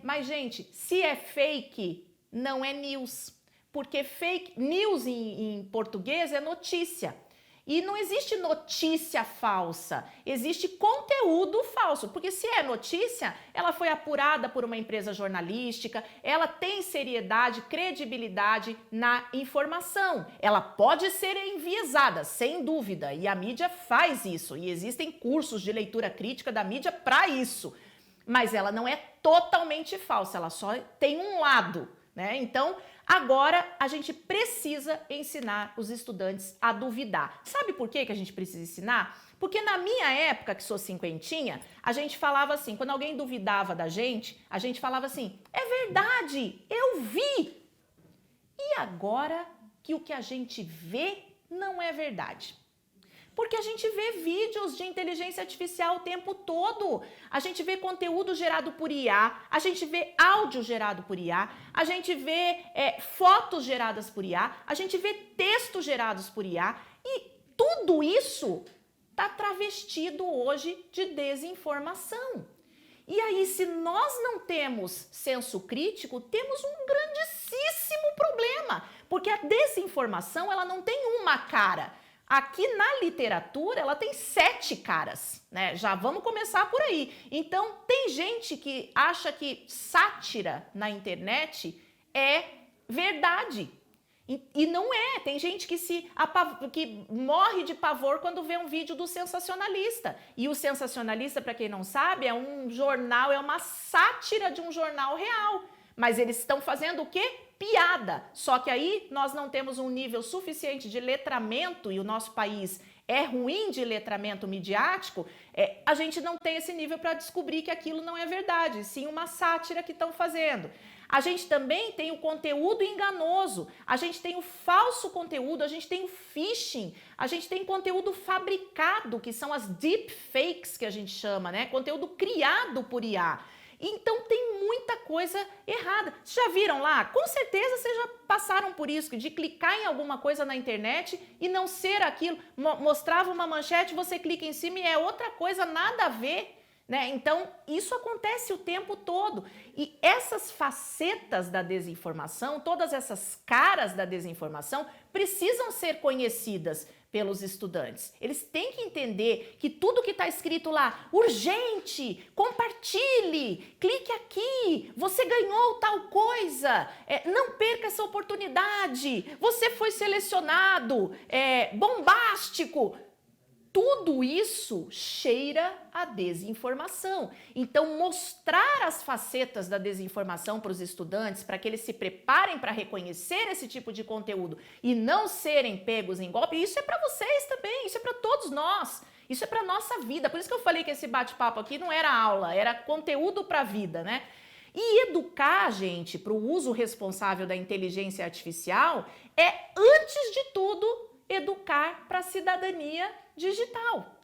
Mas, gente, se é fake, não é news, porque fake news em português é notícia. E não existe notícia falsa, existe conteúdo falso, porque se é notícia, ela foi apurada por uma empresa jornalística, ela tem seriedade, credibilidade na informação. Ela pode ser enviesada, sem dúvida, e a mídia faz isso, e existem cursos de leitura crítica da mídia para isso. Mas ela não é totalmente falsa, ela só tem um lado, né? Então, agora a gente precisa ensinar os estudantes a duvidar. Sabe por que a gente precisa ensinar? Porque na minha época, que sou cinquentinha, a gente falava assim, quando alguém duvidava da gente, a gente falava assim, é verdade, eu vi. E agora que o que a gente vê não é verdade. Porque a gente vê vídeos de inteligência artificial o tempo todo, a gente vê conteúdo gerado por IA, a gente vê áudio gerado por IA, a gente vê fotos geradas por IA, a gente vê textos gerados por IA e tudo isso está travestido hoje de desinformação. E aí, se nós não temos senso crítico, temos um grandíssimo problema, porque a desinformação ela não tem uma cara. Aqui na literatura, ela tem 7 caras, né? Já vamos começar por aí. Então, tem gente que acha que sátira na internet é verdade. E não é. Tem gente que morre de pavor quando vê um vídeo do sensacionalista. E o sensacionalista, para quem não sabe, é um jornal, é uma sátira de um jornal real. Mas eles estão fazendo o quê? Piada. Só que aí nós não temos um nível suficiente de letramento e o nosso país é ruim de letramento midiático, a gente não tem esse nível para descobrir que aquilo não é verdade, sim uma sátira que estão fazendo. A gente também tem o conteúdo enganoso, a gente tem o falso conteúdo, a gente tem o phishing, a gente tem conteúdo fabricado, que são as deepfakes que a gente chama, né? Conteúdo criado por IA. Então tem muita coisa errada. Vocês já viram lá? Com certeza vocês já passaram por isso, de clicar em alguma coisa na internet e não ser aquilo. Mostrava uma manchete, você clica em cima e é outra coisa, nada a ver, né? Então isso acontece o tempo todo. E essas facetas da desinformação, todas essas caras da desinformação precisam ser conhecidas pelos estudantes. Eles têm que entender que tudo que está escrito lá, urgente, compartilhe, clique aqui, você ganhou tal coisa, não perca essa oportunidade, você foi selecionado, bombástico. Tudo isso cheira a desinformação. Então, mostrar as facetas da desinformação para os estudantes, para que eles se preparem para reconhecer esse tipo de conteúdo e não serem pegos em golpe, isso é para vocês também, isso é para todos nós, isso é para a nossa vida. Por isso que eu falei que esse bate-papo aqui não era aula, era conteúdo para a vida, né? E educar, gente, para o uso responsável da inteligência artificial é, antes de tudo, educar para a cidadania digital.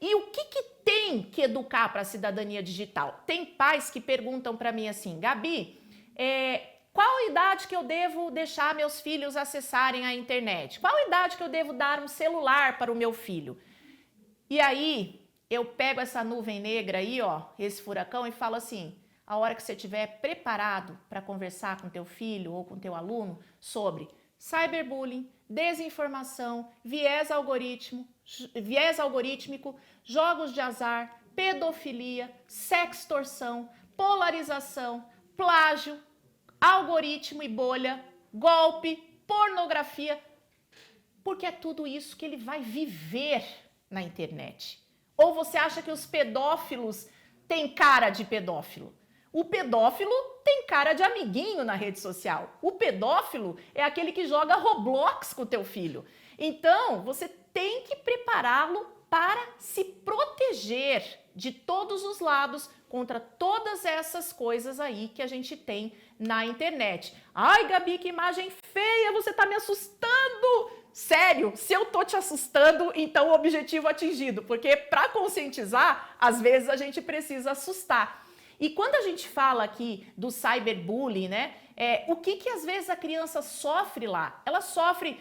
E o que tem que educar para a cidadania digital? Tem pais que perguntam para mim assim, Gabi, qual a idade que eu devo deixar meus filhos acessarem a internet? Qual a idade que eu devo dar um celular para o meu filho? E aí, eu pego essa nuvem negra aí, ó, esse furacão, e falo assim, a hora que você estiver preparado para conversar com teu filho ou com teu aluno sobre cyberbullying, desinformação, viés algorítmico, jogos de azar, pedofilia, sextorção, polarização, plágio, algoritmo e bolha, golpe, pornografia, porque é tudo isso que ele vai viver na internet. Ou você acha que os pedófilos têm cara de pedófilo? O pedófilo tem cara de amiguinho na rede social. O pedófilo é aquele que joga Roblox com o teu filho. Então, você tem que prepará-lo para se proteger de todos os lados contra todas essas coisas aí que a gente tem na internet. Ai, Gabi, que imagem feia, você tá me assustando! Sério, se eu tô te assustando, então o objetivo atingido, porque para conscientizar, às vezes a gente precisa assustar. E quando a gente fala aqui do cyberbullying, né? O que às vezes a criança sofre lá? Ela sofre,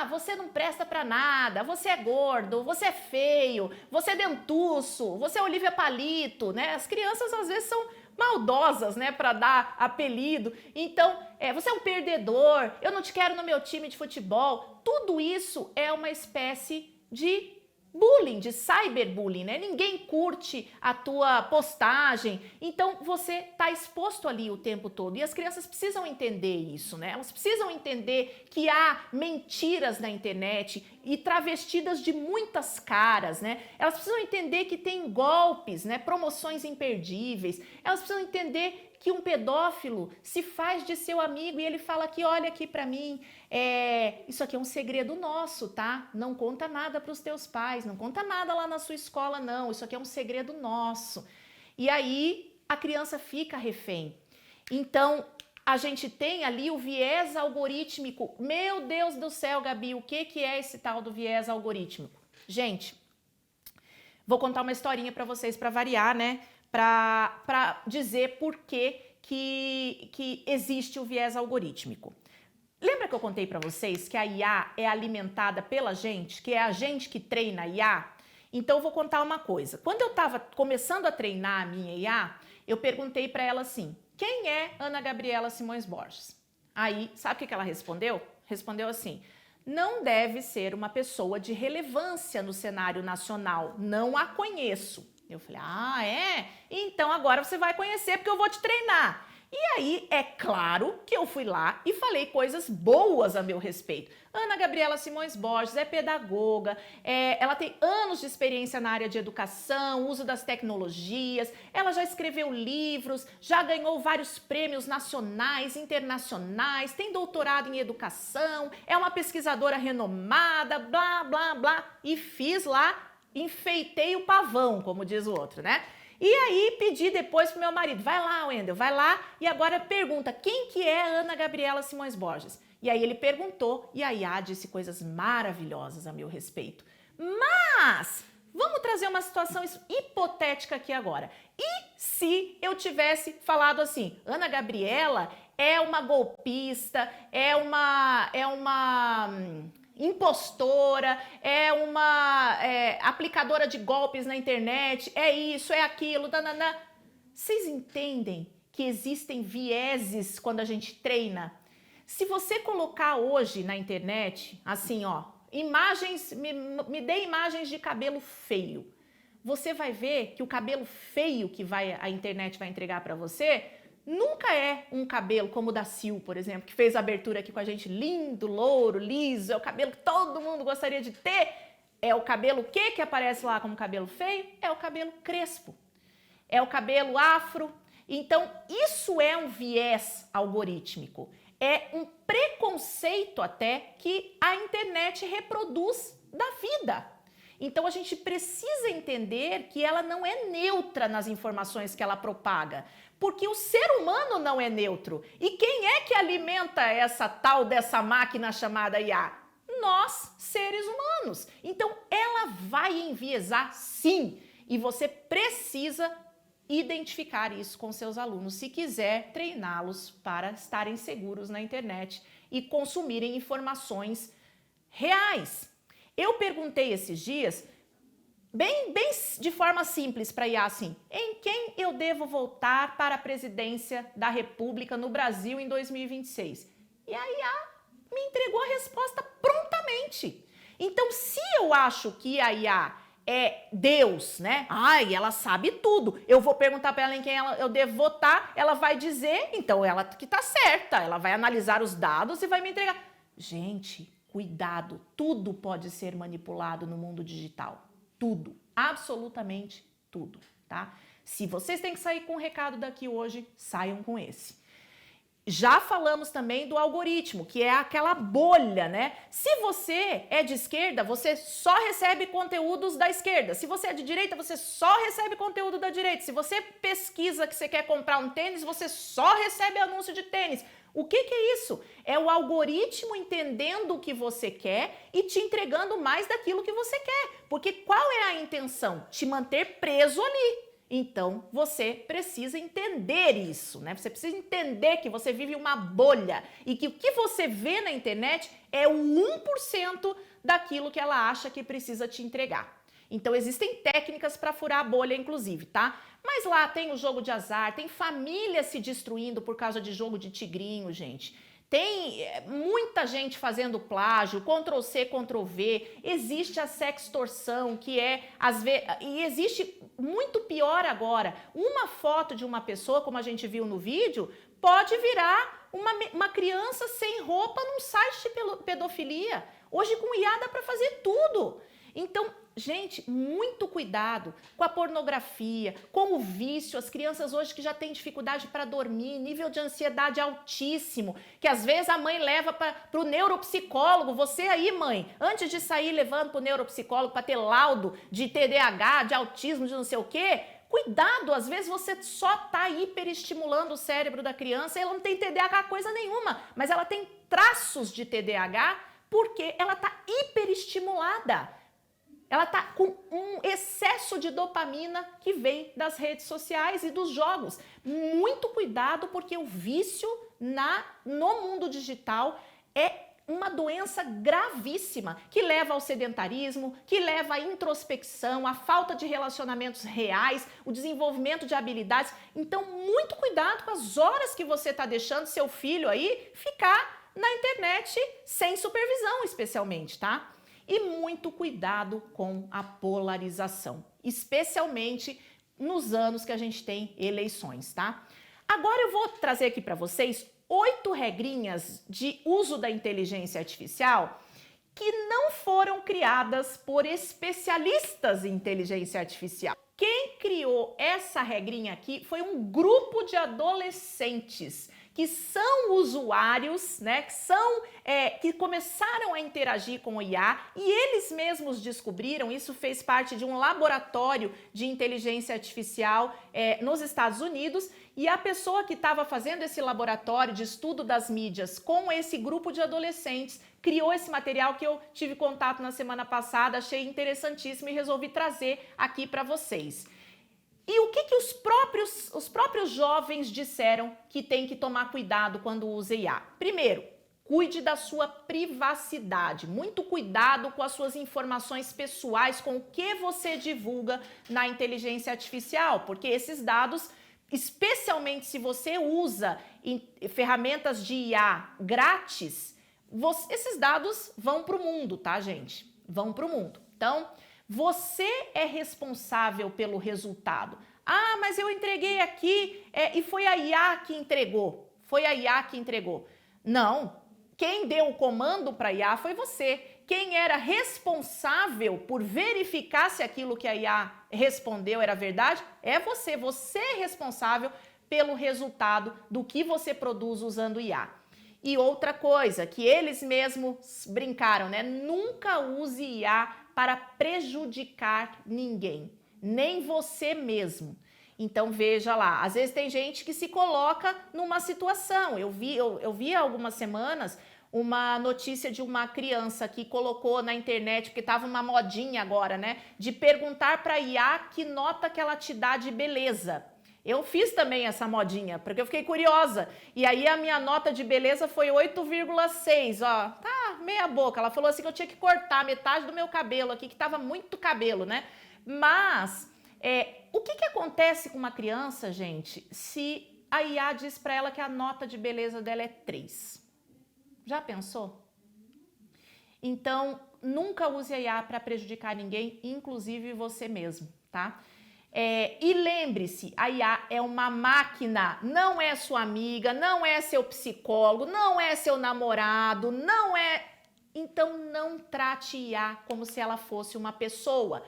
você não presta pra nada, você é gordo, você é feio, você é dentuço, você é Olivia Palito, né? As crianças às vezes são maldosas, né, para dar apelido. Então, você é um perdedor, eu não te quero no meu time de futebol. Tudo isso é uma espécie de bullying, de cyberbullying, né? Ninguém curte a tua postagem, então você tá exposto ali o tempo todo. E as crianças precisam entender isso, né? Elas precisam entender que há mentiras na internet e travestidas de muitas caras, né? Elas precisam entender que tem golpes, né? Promoções imperdíveis. Elas precisam entender que um pedófilo se faz de seu amigo e ele fala aqui, olha aqui pra mim, isso aqui é um segredo nosso, tá? Não conta nada pros teus pais, não conta nada lá na sua escola, não. Isso aqui é um segredo nosso. E aí a criança fica refém. Então, a gente tem ali o viés algorítmico. Meu Deus do céu, Gabi, o que é esse tal do viés algorítmico? Gente, vou contar uma historinha pra vocês pra variar, né? Para dizer por que existe o viés algorítmico. Lembra que eu contei para vocês que a IA é alimentada pela gente, que é a gente que treina a IA? Então eu vou contar uma coisa. Quando eu estava começando a treinar a minha IA, eu perguntei para ela assim, quem é Ana Gabriela Simões Borges? Aí, sabe o que ela respondeu? Respondeu assim, não deve ser uma pessoa de relevância no cenário nacional, não a conheço. Eu falei, é? Então agora você vai conhecer porque eu vou te treinar. E aí, é claro que eu fui lá e falei coisas boas a meu respeito. Ana Gabriela Simões Borges é pedagoga, ela tem anos de experiência na área de educação, uso das tecnologias, ela já escreveu livros, já ganhou vários prêmios nacionais, internacionais, tem doutorado em educação, é uma pesquisadora renomada, blá, blá, blá. E fiz lá, enfeitei o pavão, como diz o outro, né? E aí pedi depois pro meu marido, vai lá, Wendel, vai lá e agora pergunta, quem que é Ana Gabriela Simões Borges? E aí ele perguntou e a IA disse coisas maravilhosas a meu respeito. Mas vamos trazer uma situação hipotética aqui agora. E se eu tivesse falado assim, Ana Gabriela é uma golpista, é uma impostora, é uma aplicadora de golpes na internet, é isso, é aquilo, dananã. Vocês entendem que existem vieses quando a gente treina? Se você colocar hoje na internet, assim, ó, imagens, me dê imagens de cabelo feio, você vai ver que o cabelo feio que a internet vai entregar para você nunca é um cabelo como o da Sil, por exemplo, que fez a abertura aqui com a gente, lindo, louro, liso, é o cabelo que todo mundo gostaria de ter. É o cabelo que aparece lá como cabelo feio? É o cabelo crespo. É o cabelo afro. Então, isso é um viés algorítmico. É um preconceito até que a internet reproduz da vida. Então, a gente precisa entender que ela não é neutra nas informações que ela propaga. Porque o ser humano não é neutro. E quem é que alimenta essa tal dessa máquina chamada IA? Nós, seres humanos. Então, ela vai enviesar sim. E você precisa identificar isso com seus alunos, se quiser treiná-los para estarem seguros na internet e consumirem informações reais. Eu perguntei esses dias, bem de forma simples para a IA, assim, em quem eu devo votar para a presidência da República no Brasil em 2026? E a IA me entregou a resposta prontamente. Então, se eu acho que a IA é Deus, né? Ai, ela sabe tudo. Eu vou perguntar para ela em quem eu devo votar, ela vai dizer, então ela que tá certa, ela vai analisar os dados e vai me entregar. Gente, cuidado, tudo pode ser manipulado no mundo digital. Tudo, absolutamente tudo, tá? Se vocês têm que sair com um recado daqui hoje, saiam com esse. Já falamos também do algoritmo, que é aquela bolha, né? Se você é de esquerda, você só recebe conteúdos da esquerda. Se você é de direita, você só recebe conteúdo da direita. Se você pesquisa que você quer comprar um tênis, você só recebe anúncio de tênis. O que é isso? É o algoritmo entendendo o que você quer e te entregando mais daquilo que você quer. Porque qual é a intenção? Te manter preso ali. Então, você precisa entender isso, né? Você precisa entender que você vive uma bolha e que o que você vê na internet é o 1% daquilo que ela acha que precisa te entregar. Então, existem técnicas para furar a bolha, inclusive, tá? Mas lá tem o jogo de azar, tem família se destruindo por causa de jogo de tigrinho, gente. Tem muita gente fazendo plágio, Ctrl+C, Ctrl+V, existe a sextorção, que é, às vezes, e existe muito pior agora, uma foto de uma pessoa, como a gente viu no vídeo, pode virar uma criança sem roupa num site de pedofilia. Hoje com IA dá para fazer tudo. Então, gente, muito cuidado com a pornografia, com o vício. As crianças hoje que já têm dificuldade para dormir, nível de ansiedade altíssimo, que às vezes a mãe leva para o neuropsicólogo. Você aí, mãe, antes de sair levando para o neuropsicólogo para ter laudo de TDAH, de autismo, de não sei o quê, cuidado, às vezes você só está hiperestimulando o cérebro da criança e ela não tem TDAH coisa nenhuma, mas ela tem traços de TDAH porque ela está hiperestimulada. Ela está com um excesso de dopamina que vem das redes sociais e dos jogos. Muito cuidado, porque o vício no mundo digital é uma doença gravíssima que leva ao sedentarismo, que leva à introspecção, à falta de relacionamentos reais, o desenvolvimento de habilidades. Então, muito cuidado com as horas que você está deixando seu filho aí ficar na internet sem supervisão, especialmente, tá? E muito cuidado com a polarização, especialmente nos anos que a gente tem eleições, tá? Agora eu vou trazer aqui para vocês 8 regrinhas de uso da inteligência artificial que não foram criadas por especialistas em inteligência artificial. Quem criou essa regrinha aqui foi um grupo de adolescentes que são usuários, né, que começaram a interagir com o IA e eles mesmos descobriram, isso fez parte de um laboratório de inteligência artificial nos Estados Unidos, e a pessoa que estava fazendo esse laboratório de estudo das mídias com esse grupo de adolescentes criou esse material que eu tive contato na semana passada, achei interessantíssimo e resolvi trazer aqui para vocês. E o que os próprios jovens disseram que tem que tomar cuidado quando usa IA? Primeiro, cuide da sua privacidade. Muito cuidado com as suas informações pessoais, com o que você divulga na inteligência artificial, porque esses dados, especialmente se você usa ferramentas de IA grátis, esses dados vão para o mundo, tá, gente? Vão para o mundo. Então, você é responsável pelo resultado. Ah, mas eu entreguei aqui e foi a IA que entregou. Foi a IA que entregou. Não, quem deu o comando para a IA foi você. Quem era responsável por verificar se aquilo que a IA respondeu era verdade é você. Você é responsável pelo resultado do que você produz usando IA. E outra coisa que eles mesmos brincaram, né? Nunca use IA para prejudicar ninguém, nem você mesmo. Então veja lá, às vezes tem gente que se coloca numa situação. Eu vi há algumas semanas uma notícia de uma criança que colocou na internet, porque estava uma modinha agora, né? De perguntar para a IA que nota que ela te dá de beleza. Eu fiz também essa modinha, porque eu fiquei curiosa. E aí a minha nota de beleza foi 8,6, ó. Tá, meia boca. Ela falou assim que eu tinha que cortar metade do meu cabelo aqui, que tava muito cabelo, né? Mas, o que acontece com uma criança, gente, se a IA diz pra ela que a nota de beleza dela é 3? Já pensou? Então, nunca use a IA para prejudicar ninguém, inclusive você mesmo, tá? E lembre-se, a IA é uma máquina, não é sua amiga, não é seu psicólogo, não é seu namorado, não é... Então não trate IA como se ela fosse uma pessoa.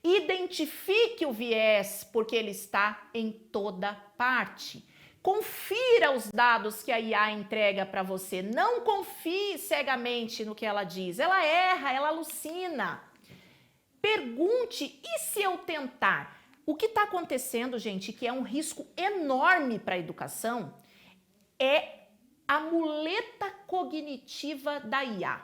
Identifique o viés, porque ele está em toda parte. Confira os dados que a IA entrega para você, não confie cegamente no que ela diz, ela erra, ela alucina. Pergunte, e se eu tentar? O que está acontecendo, gente, que é um risco enorme para a educação, é a muleta cognitiva da IA.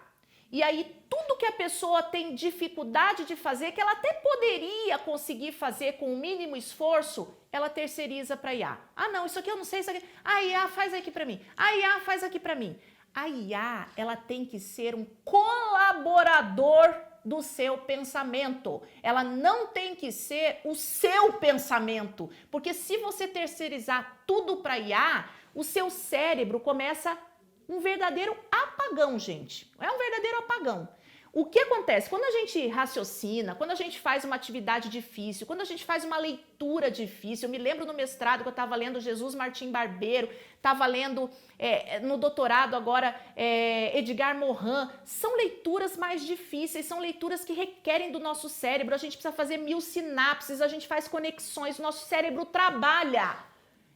E aí, tudo que a pessoa tem dificuldade de fazer, que ela até poderia conseguir fazer com o mínimo esforço, ela terceiriza para a IA. Ah, não, isso aqui eu não sei, isso aqui... A IA faz aqui para mim. A IA faz aqui para mim. A IA, ela tem que ser um colaborador do seu pensamento. Ela não tem que ser o seu pensamento, porque se você terceirizar tudo para IA, o seu cérebro começa um verdadeiro apagão, gente. É um verdadeiro apagão. O que acontece? Quando a gente raciocina, quando a gente faz uma atividade difícil, quando a gente faz uma leitura difícil, eu me lembro no mestrado que eu estava lendo Jesus Martim Barbeiro, estava lendo no doutorado agora Edgar Morin, são leituras mais difíceis, são leituras que requerem do nosso cérebro, a gente precisa fazer 1000 sinapses, a gente faz conexões, o nosso cérebro trabalha.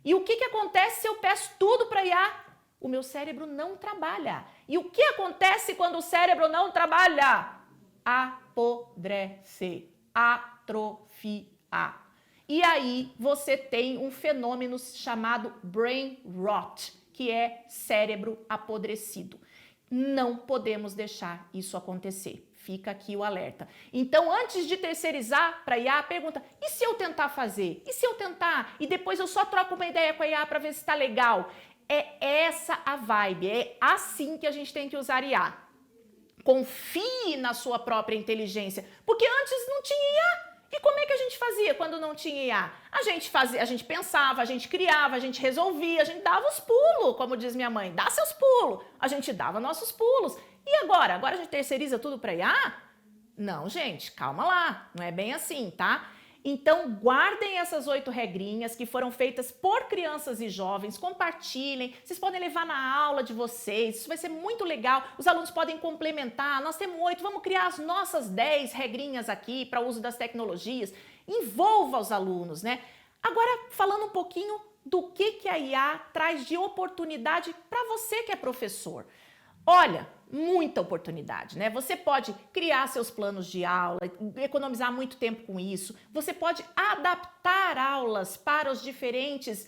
E o que acontece se eu peço tudo para IA? O meu cérebro não trabalha. E o que acontece quando o cérebro não trabalha? Apodrece, atrofia. E aí você tem um fenômeno chamado brain rot, que é cérebro apodrecido. Não podemos deixar isso acontecer. Fica aqui o alerta. Então, antes de terceirizar para a IA, pergunta, e se eu tentar fazer? E se eu tentar? E depois eu só troco uma ideia com a IA para ver se está legal? É essa a vibe, é assim que a gente tem que usar IA. Confie na sua própria inteligência, porque antes não tinha IA. E como é que a gente fazia quando não tinha IA? A gente pensava, a gente criava, a gente resolvia, a gente dava os pulos, como diz minha mãe, dá seus pulos. A gente dava nossos pulos. E agora? Agora a gente terceiriza tudo para IA? Não, gente, calma lá, não é bem assim, tá? Então, guardem essas 8 regrinhas que foram feitas por crianças e jovens, compartilhem, vocês podem levar na aula de vocês, isso vai ser muito legal, os alunos podem complementar, nós temos 8, vamos criar as nossas 10 regrinhas aqui para o uso das tecnologias, envolva os alunos, né? Agora, falando um pouquinho do que a IA traz de oportunidade para você que é professor. Olha, muita oportunidade, né? Você pode criar seus planos de aula, economizar muito tempo com isso. Você pode adaptar aulas para as diferentes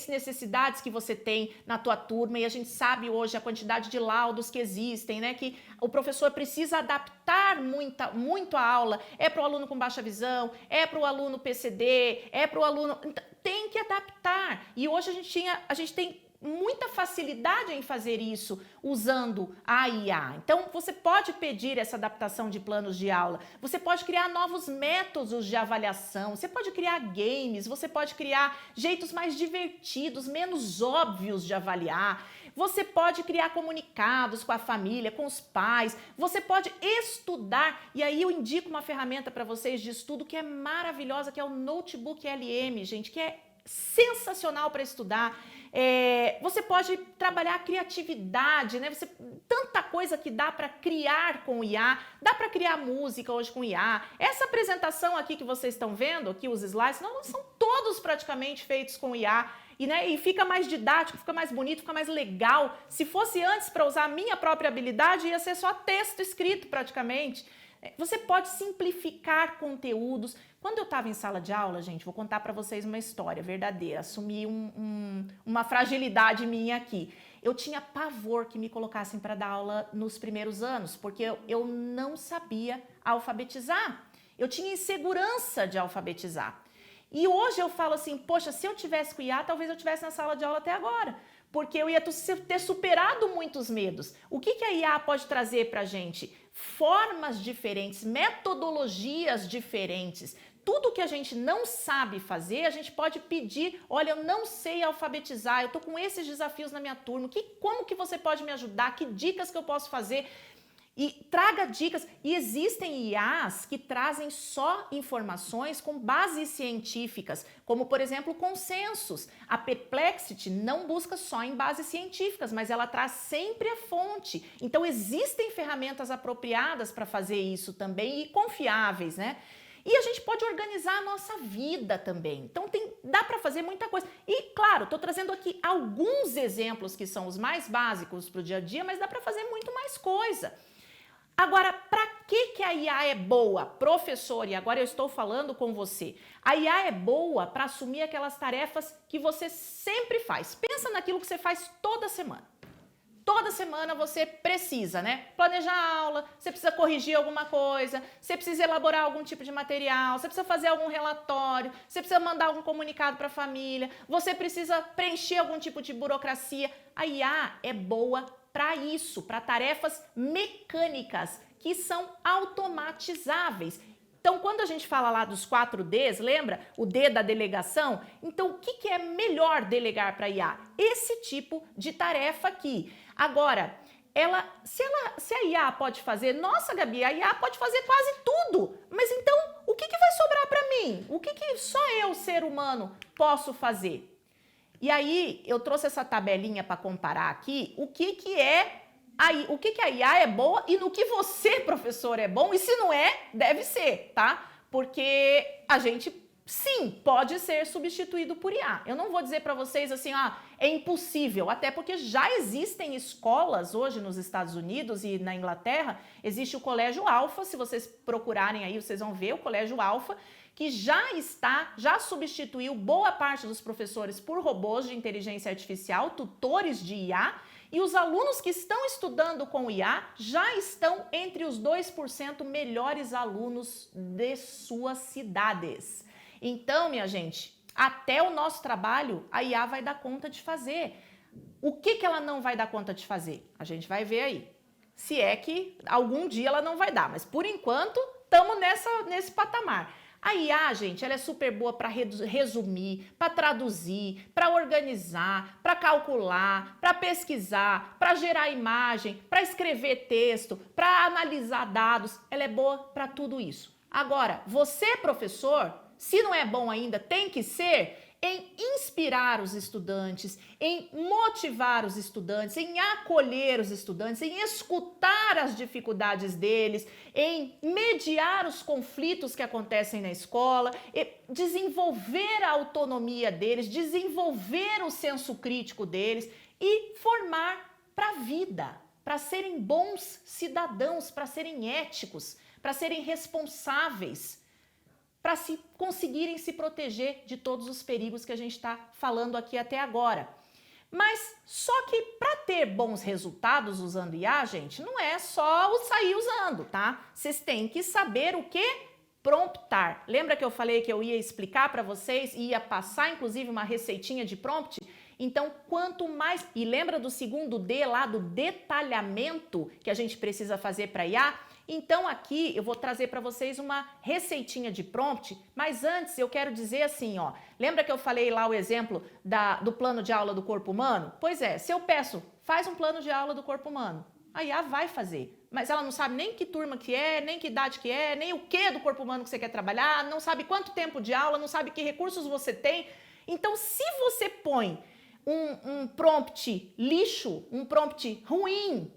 necessidades que você tem na tua turma. E a gente sabe hoje a quantidade de laudos que existem, né? Que o professor precisa adaptar muito a aula. É para o aluno com baixa visão, é para o aluno PCD, é para o aluno... Tem que adaptar. E hoje a gente tem muita facilidade em fazer isso usando a IA. Então, você pode pedir essa adaptação de planos de aula, você pode criar novos métodos de avaliação, você pode criar games, você pode criar jeitos mais divertidos, menos óbvios de avaliar, você pode criar comunicados com a família, com os pais, você pode estudar, e aí eu indico uma ferramenta para vocês de estudo que é maravilhosa, que é o Notebook LM, gente, que é sensacional para estudar. Você pode trabalhar a criatividade, né? Tanta coisa que dá para criar com o IA, dá para criar música hoje com IA. Essa apresentação aqui que vocês estão vendo, aqui os slides, não são todos praticamente feitos com IA. E fica mais didático, fica mais bonito, fica mais legal. Se fosse antes para usar a minha própria habilidade, ia ser só texto escrito praticamente. Você pode simplificar conteúdos. Quando eu estava em sala de aula, gente, vou contar para vocês uma história verdadeira. Assumi uma fragilidade minha aqui. Eu tinha pavor que me colocassem para dar aula nos primeiros anos, porque eu não sabia alfabetizar. Eu tinha insegurança de alfabetizar. E hoje eu falo assim, poxa, se eu tivesse com IA, talvez eu tivesse na sala de aula até agora, porque eu ia ter superado muitos medos. O que a IA pode trazer para a gente? Formas diferentes, metodologias diferentes. Tudo que a gente não sabe fazer, a gente pode pedir, olha, eu não sei alfabetizar, eu tô com esses desafios na minha turma, como que você pode me ajudar? Que dicas que eu posso fazer? E traga dicas. E existem IAs que trazem só informações com bases científicas, como, por exemplo, consensos. A Perplexity não busca só em bases científicas, mas ela traz sempre a fonte. Então, existem ferramentas apropriadas para fazer isso também e confiáveis, né? E a gente pode organizar a nossa vida também. Então, dá para fazer muita coisa. E, claro, estou trazendo aqui alguns exemplos que são os mais básicos para o dia a dia, mas dá para fazer muito mais coisa. Agora, para que a IA é boa? Professor, e agora eu estou falando com você. A IA é boa para assumir aquelas tarefas que você sempre faz. Pensa naquilo que você faz toda semana. Toda semana você precisa, né? Planejar a aula, você precisa corrigir alguma coisa, você precisa elaborar algum tipo de material, você precisa fazer algum relatório, você precisa mandar algum comunicado para a família, você precisa preencher algum tipo de burocracia. A IA é boa para isso, para tarefas mecânicas que são automatizáveis. Então, quando a gente fala lá dos 4Ds, lembra? O D da delegação? Então, o que é melhor delegar para a IA? Esse tipo de tarefa aqui. Agora, se a IA pode fazer, nossa, Gabi, a IA pode fazer quase tudo, mas então, o que vai sobrar para mim? O que só eu, ser humano, posso fazer? E aí, eu trouxe essa tabelinha para comparar aqui, o que a IA é boa e no que você, professor, é bom, e se não é, deve ser, tá? Porque a gente, sim, pode ser substituído por IA. Eu não vou dizer para vocês assim, é impossível, até porque já existem escolas hoje nos Estados Unidos e na Inglaterra, existe o Colégio Alpha, se vocês procurarem aí, vocês vão ver o Colégio Alpha, que já substituiu boa parte dos professores por robôs de inteligência artificial, tutores de IA, e os alunos que estão estudando com IA já estão entre os 2% melhores alunos de suas cidades. Então, minha gente, até o nosso trabalho a IA vai dar conta de fazer. O que ela não vai dar conta de fazer? A gente vai ver aí. Se é que algum dia ela não vai dar, mas por enquanto estamos nesse patamar. A IA, gente, ela é super boa para resumir, para traduzir, para organizar, para calcular, para pesquisar, para gerar imagem, para escrever texto, para analisar dados. Ela é boa para tudo isso. Agora, você, professor, se não é bom ainda, tem que ser em inspirar os estudantes, em motivar os estudantes, em acolher os estudantes, em escutar as dificuldades deles, em mediar os conflitos que acontecem na escola, desenvolver a autonomia deles, desenvolver o senso crítico deles e formar para a vida, para serem bons cidadãos, para serem éticos, para serem responsáveis, para conseguirem se proteger de todos os perigos que a gente está falando aqui até agora. Mas só que para ter bons resultados usando IA, gente, não é só sair usando, tá? Vocês têm que saber o que? Promptar. Lembra que eu falei que eu ia explicar para vocês e ia passar, inclusive, uma receitinha de prompt? Então, quanto mais... E lembra do segundo D lá, do detalhamento que a gente precisa fazer para IA? Então aqui eu vou trazer para vocês uma receitinha de prompt, mas antes eu quero dizer assim, ó, lembra que eu falei lá o exemplo do plano de aula do corpo humano? Pois é, se eu peço, faz um plano de aula do corpo humano, a IA vai fazer, mas ela não sabe nem que turma que é, nem que idade que é, nem o que do corpo humano que você quer trabalhar, não sabe quanto tempo de aula, não sabe que recursos você tem. Então se você põe um prompt lixo, um prompt ruim,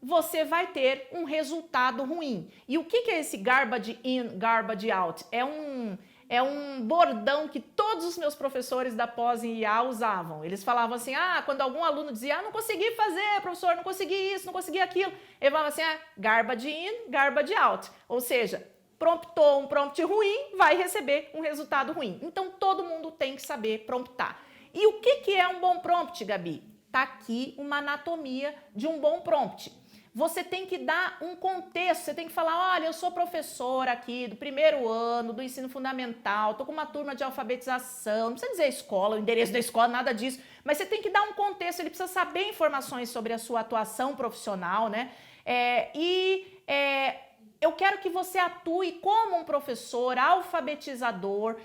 você vai ter um resultado ruim. E o que é esse garbage in, garbage out? É um bordão que todos os meus professores da pós em IA usavam. Eles falavam assim, quando algum aluno dizia, não consegui fazer, professor, não consegui isso, não consegui aquilo. Ele falava assim, garbage in, garbage out. Ou seja, promptou um prompt ruim, vai receber um resultado ruim. Então, todo mundo tem que saber promptar. E o que é um bom prompt, Gabi? Tá aqui uma anatomia de um bom prompt. você tem que dar um contexto, você tem que falar, olha, eu sou professora aqui do primeiro ano, do ensino fundamental, tô com uma turma de alfabetização, não precisa dizer escola, o endereço da escola, nada disso, mas você tem que dar um contexto, ele precisa saber informações sobre a sua atuação profissional, né? Eu quero que você atue como um professor alfabetizador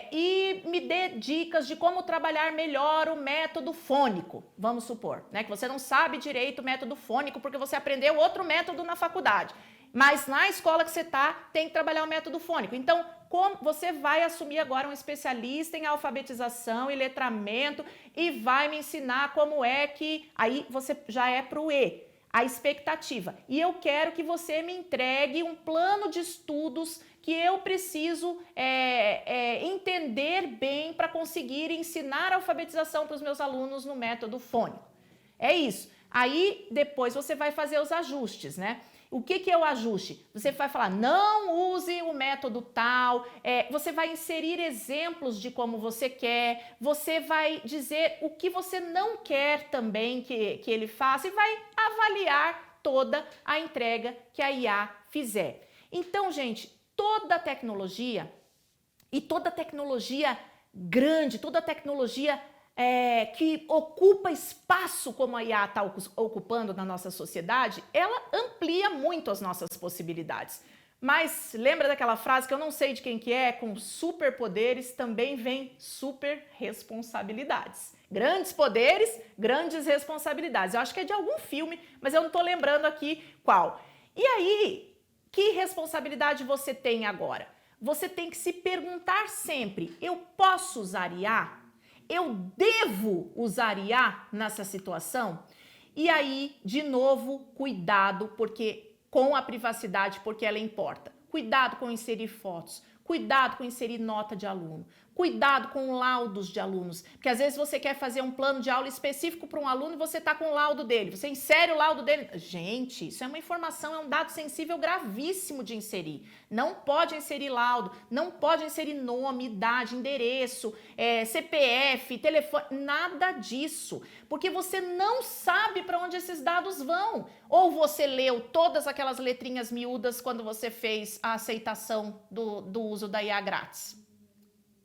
e me dê dicas de como trabalhar melhor o método fônico, vamos supor, né? Que você não sabe direito o método fônico porque você aprendeu outro método na faculdade. Mas na escola que você está, tem que trabalhar o método fônico. Então, como você vai assumir agora um especialista em alfabetização e letramento e vai me ensinar como é que... Aí você já é para o E. A expectativa. E eu quero que você me entregue um plano de estudos que eu preciso entender bem para conseguir ensinar a alfabetização para os meus alunos no método fônico. É isso. Aí, depois você vai fazer os ajustes, né? O que é o ajuste? Você vai falar, não use o método tal, você vai inserir exemplos de como você quer, você vai dizer o que você não quer também que ele faça e vai avaliar toda a entrega que a IA fizer. Então, gente, toda tecnologia, e toda tecnologia grande, toda tecnologia que ocupa espaço como a IA está ocupando na nossa sociedade, ela amplia muito as nossas possibilidades. Mas lembra daquela frase que eu não sei de quem que é? Com superpoderes também vem super responsabilidades. Grandes poderes, grandes responsabilidades. Eu acho que é de algum filme, mas eu não estou lembrando aqui qual. E aí, que responsabilidade você tem agora? Você tem que se perguntar sempre, eu posso usar IA? Eu devo usar IA nessa situação? E aí, de novo, cuidado com a privacidade, porque ela importa. Cuidado com inserir fotos, cuidado com inserir nota de aluno, cuidado com laudos de alunos, porque às vezes você quer fazer um plano de aula específico para um aluno e você está com o laudo dele, você insere o laudo dele. Gente, isso é uma informação, é um dado sensível gravíssimo de inserir. Não pode inserir laudo, não pode inserir nome, idade, endereço, CPF, telefone, nada disso, porque você não sabe para onde esses dados vão. Ou você leu todas aquelas letrinhas miúdas quando você fez a aceitação do uso da IA grátis.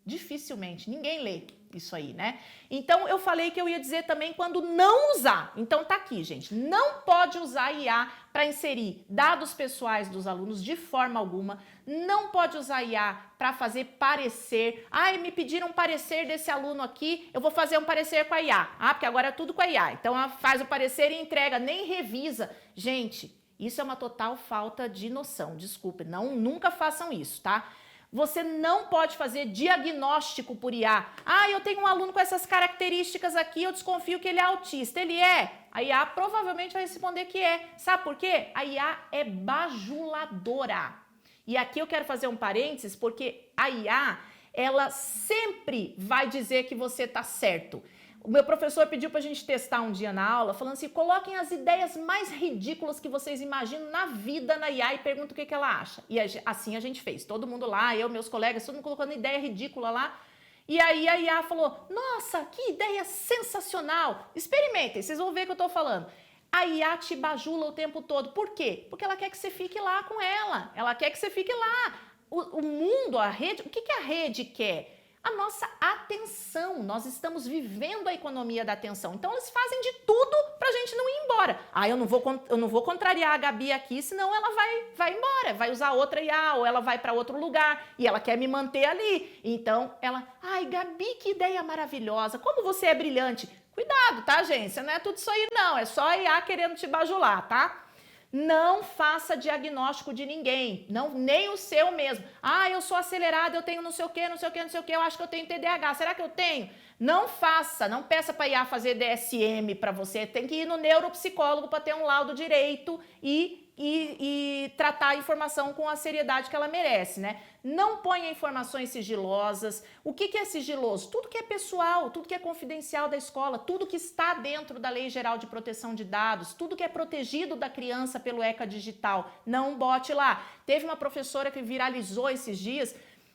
Dificilmente, ninguém lê isso aí, né? Então, eu falei que eu ia dizer também quando não usar. Então, tá aqui, gente. Não pode usar IA para inserir dados pessoais dos alunos de forma alguma. Não pode usar IA para fazer parecer. Me pediram um parecer desse aluno aqui, eu vou fazer um parecer com a IA. Porque agora é tudo com a IA. Então, ela faz o parecer e entrega, nem revisa. Gente, isso é uma total falta de noção. Desculpe, nunca façam isso, tá? Você não pode fazer diagnóstico por IA. Eu tenho um aluno com essas características aqui, eu desconfio que ele é autista. Ele é? A IA provavelmente vai responder que é. Sabe por quê? A IA é bajuladora. E aqui eu quero fazer um parênteses, porque a IA, ela sempre vai dizer que você está certo. O meu professor pediu pra gente testar um dia na aula, falando assim, coloquem as ideias mais ridículas que vocês imaginam na vida na IA e perguntam o que ela acha. E assim a gente fez, todo mundo lá, eu, meus colegas, todo mundo colocando ideia ridícula lá. E aí a IA falou, nossa, que ideia sensacional, experimentem, vocês vão ver o que eu tô falando. A IA te bajula o tempo todo, por quê? Porque ela quer que você fique lá com ela quer que você fique lá. O mundo, a rede, o que a rede quer? A nossa atenção, nós estamos vivendo a economia da atenção, então eles fazem de tudo pra gente não ir embora. Eu não vou contrariar a Gabi aqui, senão ela vai embora, vai usar outra IA, ou ela vai para outro lugar, e ela quer me manter ali. Então ela, Gabi, que ideia maravilhosa, como você é brilhante. Cuidado, tá, gente? Não é tudo isso aí não, é só a IA querendo te bajular, tá? Não faça diagnóstico de ninguém, nem o seu mesmo. Eu sou acelerada, eu tenho não sei o que, eu acho que eu tenho TDAH, será que eu tenho? Não faça, não peça para IA fazer DSM para você, tem que ir no neuropsicólogo para ter um laudo direito e tratar a informação com a seriedade que ela merece, né? Não ponha informações sigilosas. O que é sigiloso? Tudo que é pessoal, tudo que é confidencial da escola, tudo que está dentro da Lei Geral de Proteção de Dados, tudo que é protegido da criança pelo ECA Digital, não bote lá. Teve uma professora que viralizou esses dias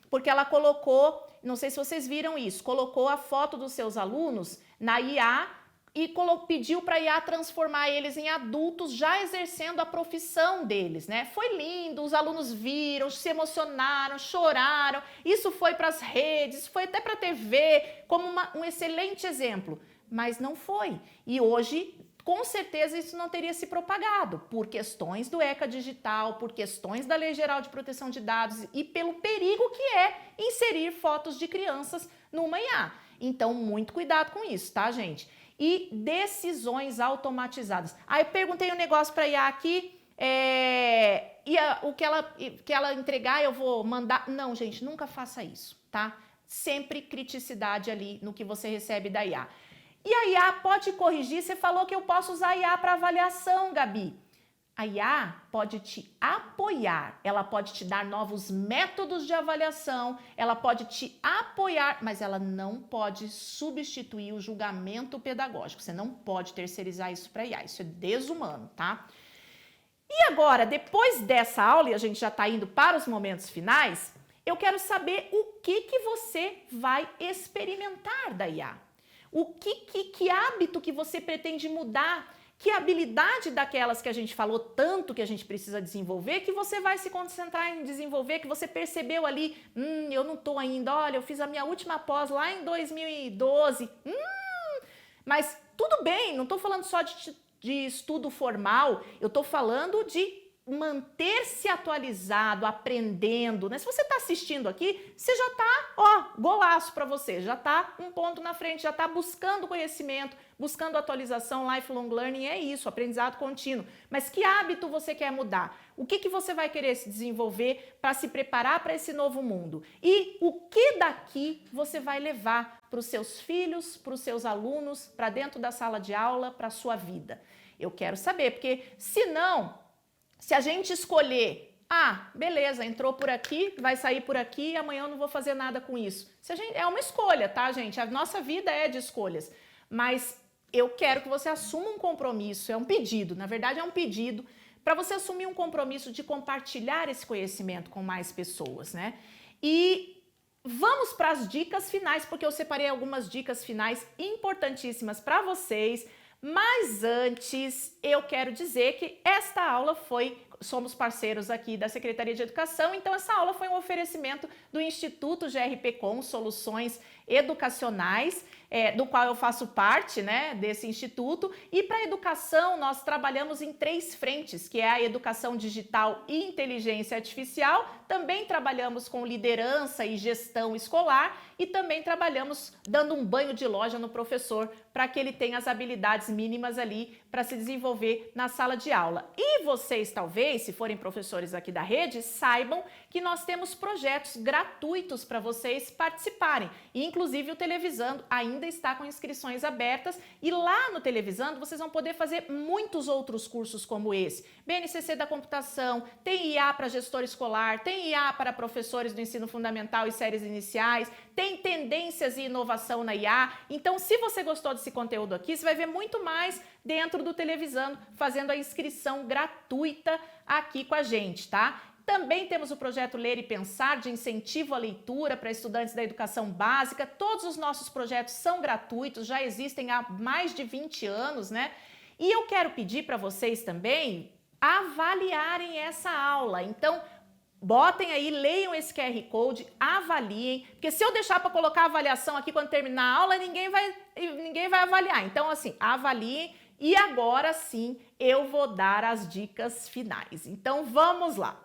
porque ela colocou, não sei se vocês viram isso, colocou a foto dos seus alunos na IA e pediu para a IA transformar eles em adultos já exercendo a profissão deles, né? Foi lindo, os alunos viram, se emocionaram, choraram, isso foi para as redes, foi até para a TV, como um excelente exemplo, mas não foi. E hoje, com certeza, isso não teria se propagado por questões do ECA digital, por questões da Lei Geral de Proteção de Dados e pelo perigo que é inserir fotos de crianças numa IA. Então, muito cuidado com isso, tá, gente? E decisões automatizadas. Aí eu perguntei um negócio para a IA aqui, o que ela entregar eu vou mandar. Não, gente, nunca faça isso, tá? Sempre criticidade ali no que você recebe da IA. E a IA pode corrigir, você falou que eu posso usar a IA para avaliação, Gabi. A IA pode te apoiar, ela pode te dar novos métodos de avaliação, ela pode te apoiar, mas ela não pode substituir o julgamento pedagógico. Você não pode terceirizar isso para a IA, isso é desumano, tá? E agora, depois dessa aula, e a gente já está indo para os momentos finais, eu quero saber o que você vai experimentar da IA. Que hábito que você pretende mudar? Que habilidade daquelas que a gente falou tanto que a gente precisa desenvolver, que você vai se concentrar em desenvolver, que você percebeu ali, eu não tô ainda, olha, eu fiz a minha última pós lá em 2012, mas tudo bem, não tô falando só de estudo formal, eu tô falando de manter-se atualizado, aprendendo, né? Se você está assistindo aqui, você já está, golaço para você, já está um ponto na frente, já está buscando conhecimento, buscando atualização, lifelong learning, é isso, aprendizado contínuo. Mas que hábito você quer mudar? O que você vai querer se desenvolver para se preparar para esse novo mundo? E o que daqui você vai levar para os seus filhos, para os seus alunos, para dentro da sala de aula, para a sua vida? Eu quero saber, porque senão, se a gente escolher, beleza, entrou por aqui, vai sair por aqui, amanhã eu não vou fazer nada com isso. É uma escolha, tá, gente? A nossa vida é de escolhas. Mas eu quero que você assuma um compromisso, é um pedido, na verdade é um pedido, para você assumir um compromisso de compartilhar esse conhecimento com mais pessoas, né? E vamos para as dicas finais, porque eu separei algumas dicas finais importantíssimas para vocês. Mas antes, eu quero dizer que esta aula somos parceiros aqui da Secretaria de Educação, então essa aula foi um oferecimento do Instituto GRPcom Soluções Educacionais, do qual eu faço parte, né, desse instituto. E para a educação, nós trabalhamos em 3 frentes, que é a educação digital e inteligência artificial, também trabalhamos com liderança e gestão escolar e também trabalhamos dando um banho de loja no professor para que ele tenha as habilidades mínimas ali para se desenvolver na sala de aula. E vocês, talvez, se forem professores aqui da rede, saibam que nós temos projetos gratuitos para vocês participarem. E, inclusive, o Televisando ainda está com inscrições abertas e lá no Televisando vocês vão poder fazer muitos outros cursos como esse. BNCC da computação, tem IA para gestor escolar, tem IA para professores do ensino fundamental e séries iniciais, tem tendências e inovação na IA. Então, se você gostou desse conteúdo aqui, você vai ver muito mais dentro do Televisando, fazendo a inscrição gratuita aqui com a gente, tá? Também temos o projeto Ler e Pensar, de incentivo à leitura para estudantes da educação básica. Todos os nossos projetos são gratuitos, já existem há mais de 20 anos, né? E eu quero pedir para vocês também avaliarem essa aula. Então, botem aí, leiam esse QR Code, avaliem, porque se eu deixar para colocar a avaliação aqui quando terminar a aula, ninguém vai avaliar. Então, assim, avaliem e agora sim eu vou dar as dicas finais. Então, vamos lá.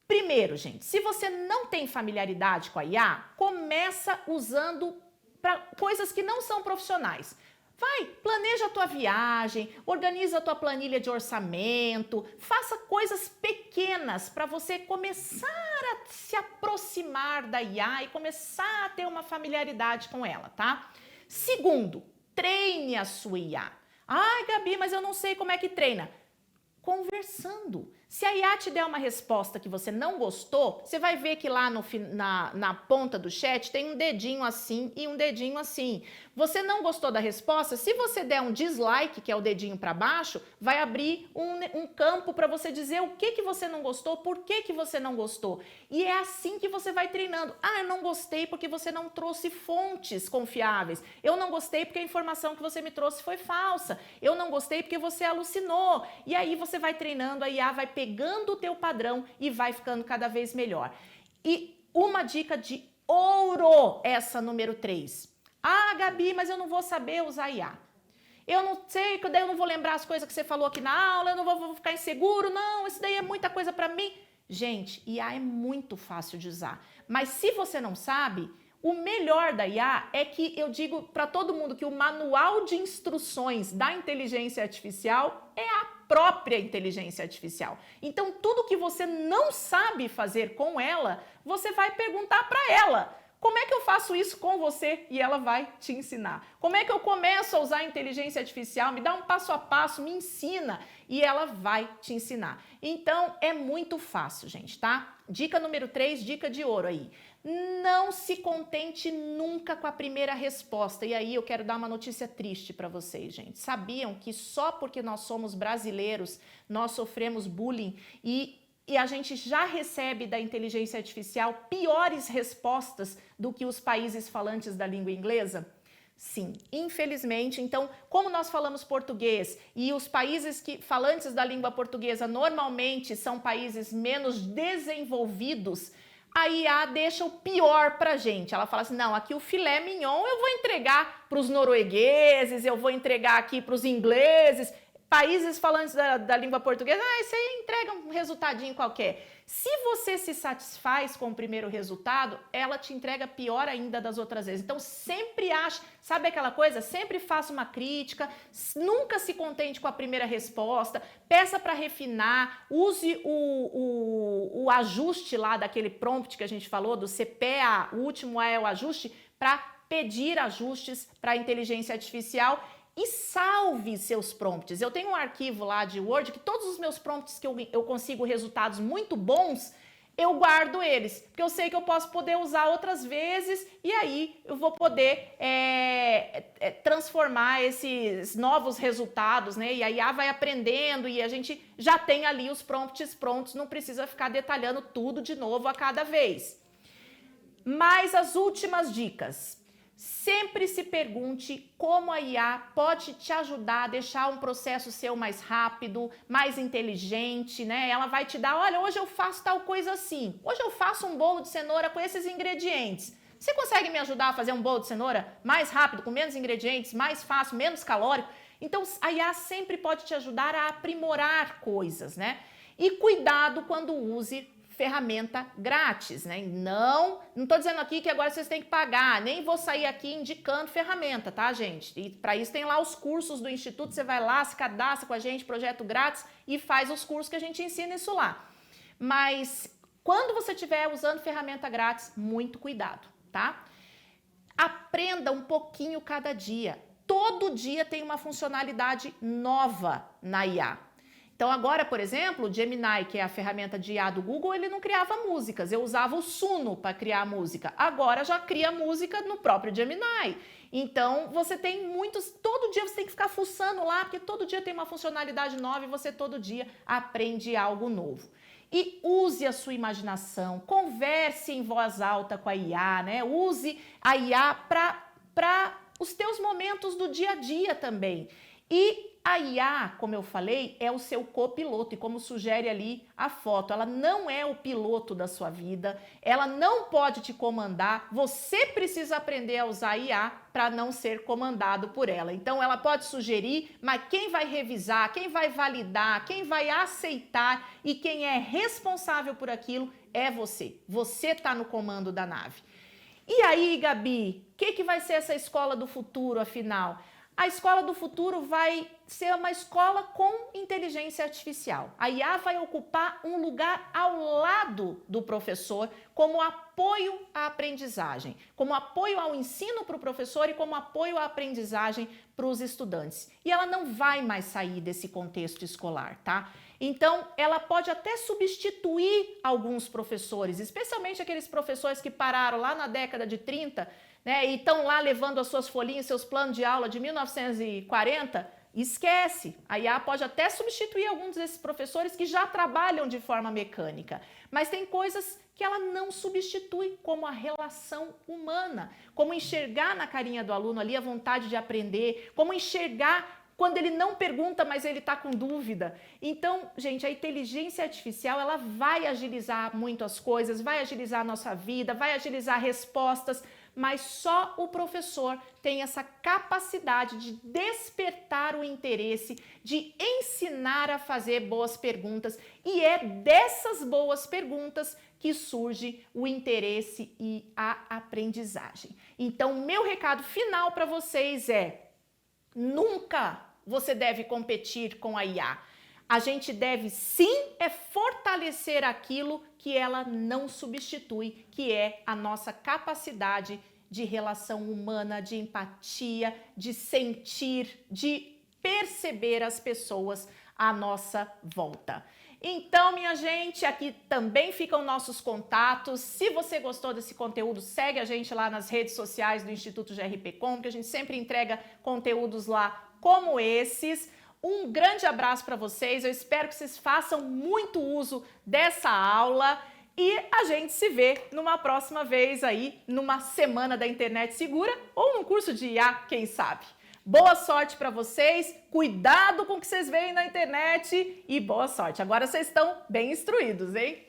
Primeiro, gente, se você não tem familiaridade com a IA, começa usando para coisas que não são profissionais. Planeja a tua viagem, organiza a tua planilha de orçamento, faça coisas pequenas para você começar a se aproximar da IA e começar a ter uma familiaridade com ela, tá? Segundo, treine a sua IA. Ai, Gabi, mas eu não sei como é que treina. Conversando. Se a IA te der uma resposta que você não gostou, você vai ver que lá na ponta do chat tem um dedinho assim e um dedinho assim. Você não gostou da resposta? Se você der um dislike, que é o dedinho para baixo, vai abrir um campo para você dizer o que você não gostou, por que você não gostou. E é assim que você vai treinando. Ah, eu não gostei porque você não trouxe fontes confiáveis. Eu não gostei porque a informação que você me trouxe foi falsa. Eu não gostei porque você alucinou. E aí você vai treinando, a IA vai pegando o teu padrão e vai ficando cada vez melhor. E uma dica de ouro, essa número 3. Ah, Gabi, mas eu não vou saber usar IA. Eu não sei, daí eu não vou lembrar as coisas que você falou aqui na aula, eu não vou ficar inseguro, não, isso daí é muita coisa para mim. Gente, IA é muito fácil de usar, mas se você não sabe, o melhor da IA é que eu digo para todo mundo que o manual de instruções da inteligência artificial é a própria inteligência artificial. Então, tudo que você não sabe fazer com ela, você vai perguntar para ela. Como é que eu faço isso com você? E ela vai te ensinar. Como é que eu começo a usar a inteligência artificial? Me dá um passo a passo, me ensina. E ela vai te ensinar. Então, é muito fácil, gente, tá? Dica número 3, dica de ouro aí. Não se contente nunca com a primeira resposta. E aí eu quero dar uma notícia triste para vocês, gente. Sabiam que só porque nós somos brasileiros, nós sofremos bullying e a gente já recebe da inteligência artificial piores respostas do que os países falantes da língua inglesa? Sim, infelizmente. Então, como nós falamos português e os países falantes da língua portuguesa normalmente são países menos desenvolvidos, a IA deixa o pior pra gente. Ela fala assim, não, aqui o filé mignon eu vou entregar para os noruegueses, eu vou entregar aqui para os ingleses. Países falantes da língua portuguesa, isso aí entrega um resultadinho qualquer. Se você se satisfaz com o primeiro resultado, ela te entrega pior ainda das outras vezes. Então sempre ache, sabe aquela coisa? Sempre faça uma crítica, nunca se contente com a primeira resposta, peça para refinar, use o ajuste lá daquele prompt que a gente falou, do CPA, o último é o ajuste, para pedir ajustes para a inteligência artificial. E salve seus prompts. Eu tenho um arquivo lá de Word que todos os meus prompts que eu consigo resultados muito bons, eu guardo eles, porque eu sei que eu posso poder usar outras vezes e aí eu vou poder transformar esses novos resultados, né? E a IA vai aprendendo e a gente já tem ali os prompts prontos, não precisa ficar detalhando tudo de novo a cada vez. Mas as últimas dicas. Sempre se pergunte como a IA pode te ajudar a deixar um processo seu mais rápido, mais inteligente, né? Ela vai te dar, olha, hoje eu faço tal coisa assim, hoje eu faço um bolo de cenoura com esses ingredientes. Você consegue me ajudar a fazer um bolo de cenoura mais rápido, com menos ingredientes, mais fácil, menos calórico? Então a IA sempre pode te ajudar a aprimorar coisas, né? E cuidado quando use ferramenta grátis, né? Não tô dizendo aqui que agora vocês têm que pagar, nem vou sair aqui indicando ferramenta, tá, gente? E para isso tem lá os cursos do Instituto, você vai lá, se cadastra com a gente, projeto grátis e faz os cursos que a gente ensina isso lá. Mas quando você estiver usando ferramenta grátis, muito cuidado, tá? Aprenda um pouquinho cada dia. Todo dia tem uma funcionalidade nova na IA. Então agora, por exemplo, o Gemini, que é a ferramenta de IA do Google, ele não criava músicas, eu usava o Suno para criar música. Agora já cria música no próprio Gemini. Então você tem todo dia você tem que ficar fuçando lá, porque todo dia tem uma funcionalidade nova e você todo dia aprende algo novo. E use a sua imaginação, converse em voz alta com a IA, né? Use a IA para os teus momentos do dia a dia também. E a IA, como eu falei, é o seu copiloto e como sugere ali a foto, ela não é o piloto da sua vida, ela não pode te comandar, você precisa aprender a usar a IA para não ser comandado por ela. Então ela pode sugerir, mas quem vai revisar, quem vai validar, quem vai aceitar e quem é responsável por aquilo é você. Você está no comando da nave. E aí, Gabi, o que vai ser essa escola do futuro, afinal? A escola do futuro vai ser uma escola com inteligência artificial. A IA vai ocupar um lugar ao lado do professor como apoio à aprendizagem, como apoio ao ensino para o professor e como apoio à aprendizagem para os estudantes. E ela não vai mais sair desse contexto escolar, tá? Então, ela pode até substituir alguns professores, especialmente aqueles professores que pararam lá na década de 30, né, e estão lá levando as suas folhinhas, seus planos de aula de 1940, esquece. A IA pode até substituir alguns desses professores que já trabalham de forma mecânica, mas tem coisas que ela não substitui, como a relação humana, como enxergar na carinha do aluno ali a vontade de aprender, como enxergar quando ele não pergunta, mas ele está com dúvida. Então, gente, a inteligência artificial, ela vai agilizar muito as coisas, vai agilizar a nossa vida, vai agilizar respostas, mas só o professor tem essa capacidade de despertar o interesse, de ensinar a fazer boas perguntas, e é dessas boas perguntas que surge o interesse e a aprendizagem. Então, meu recado final para vocês é: nunca você deve competir com a IA. A gente deve sim fortalecer aquilo que ela não substitui, que é a nossa capacidade de relação humana, de empatia, de sentir, de perceber as pessoas à nossa volta. Então, minha gente, aqui também ficam nossos contatos. Se você gostou desse conteúdo, segue a gente lá nas redes sociais do Instituto GRPcom, que a gente sempre entrega conteúdos lá como esses. Um grande abraço para vocês, eu espero que vocês façam muito uso dessa aula e a gente se vê numa próxima vez aí, numa semana da internet segura ou num curso de IA, quem sabe. Boa sorte para vocês, cuidado com o que vocês veem na internet e boa sorte. Agora vocês estão bem instruídos, hein?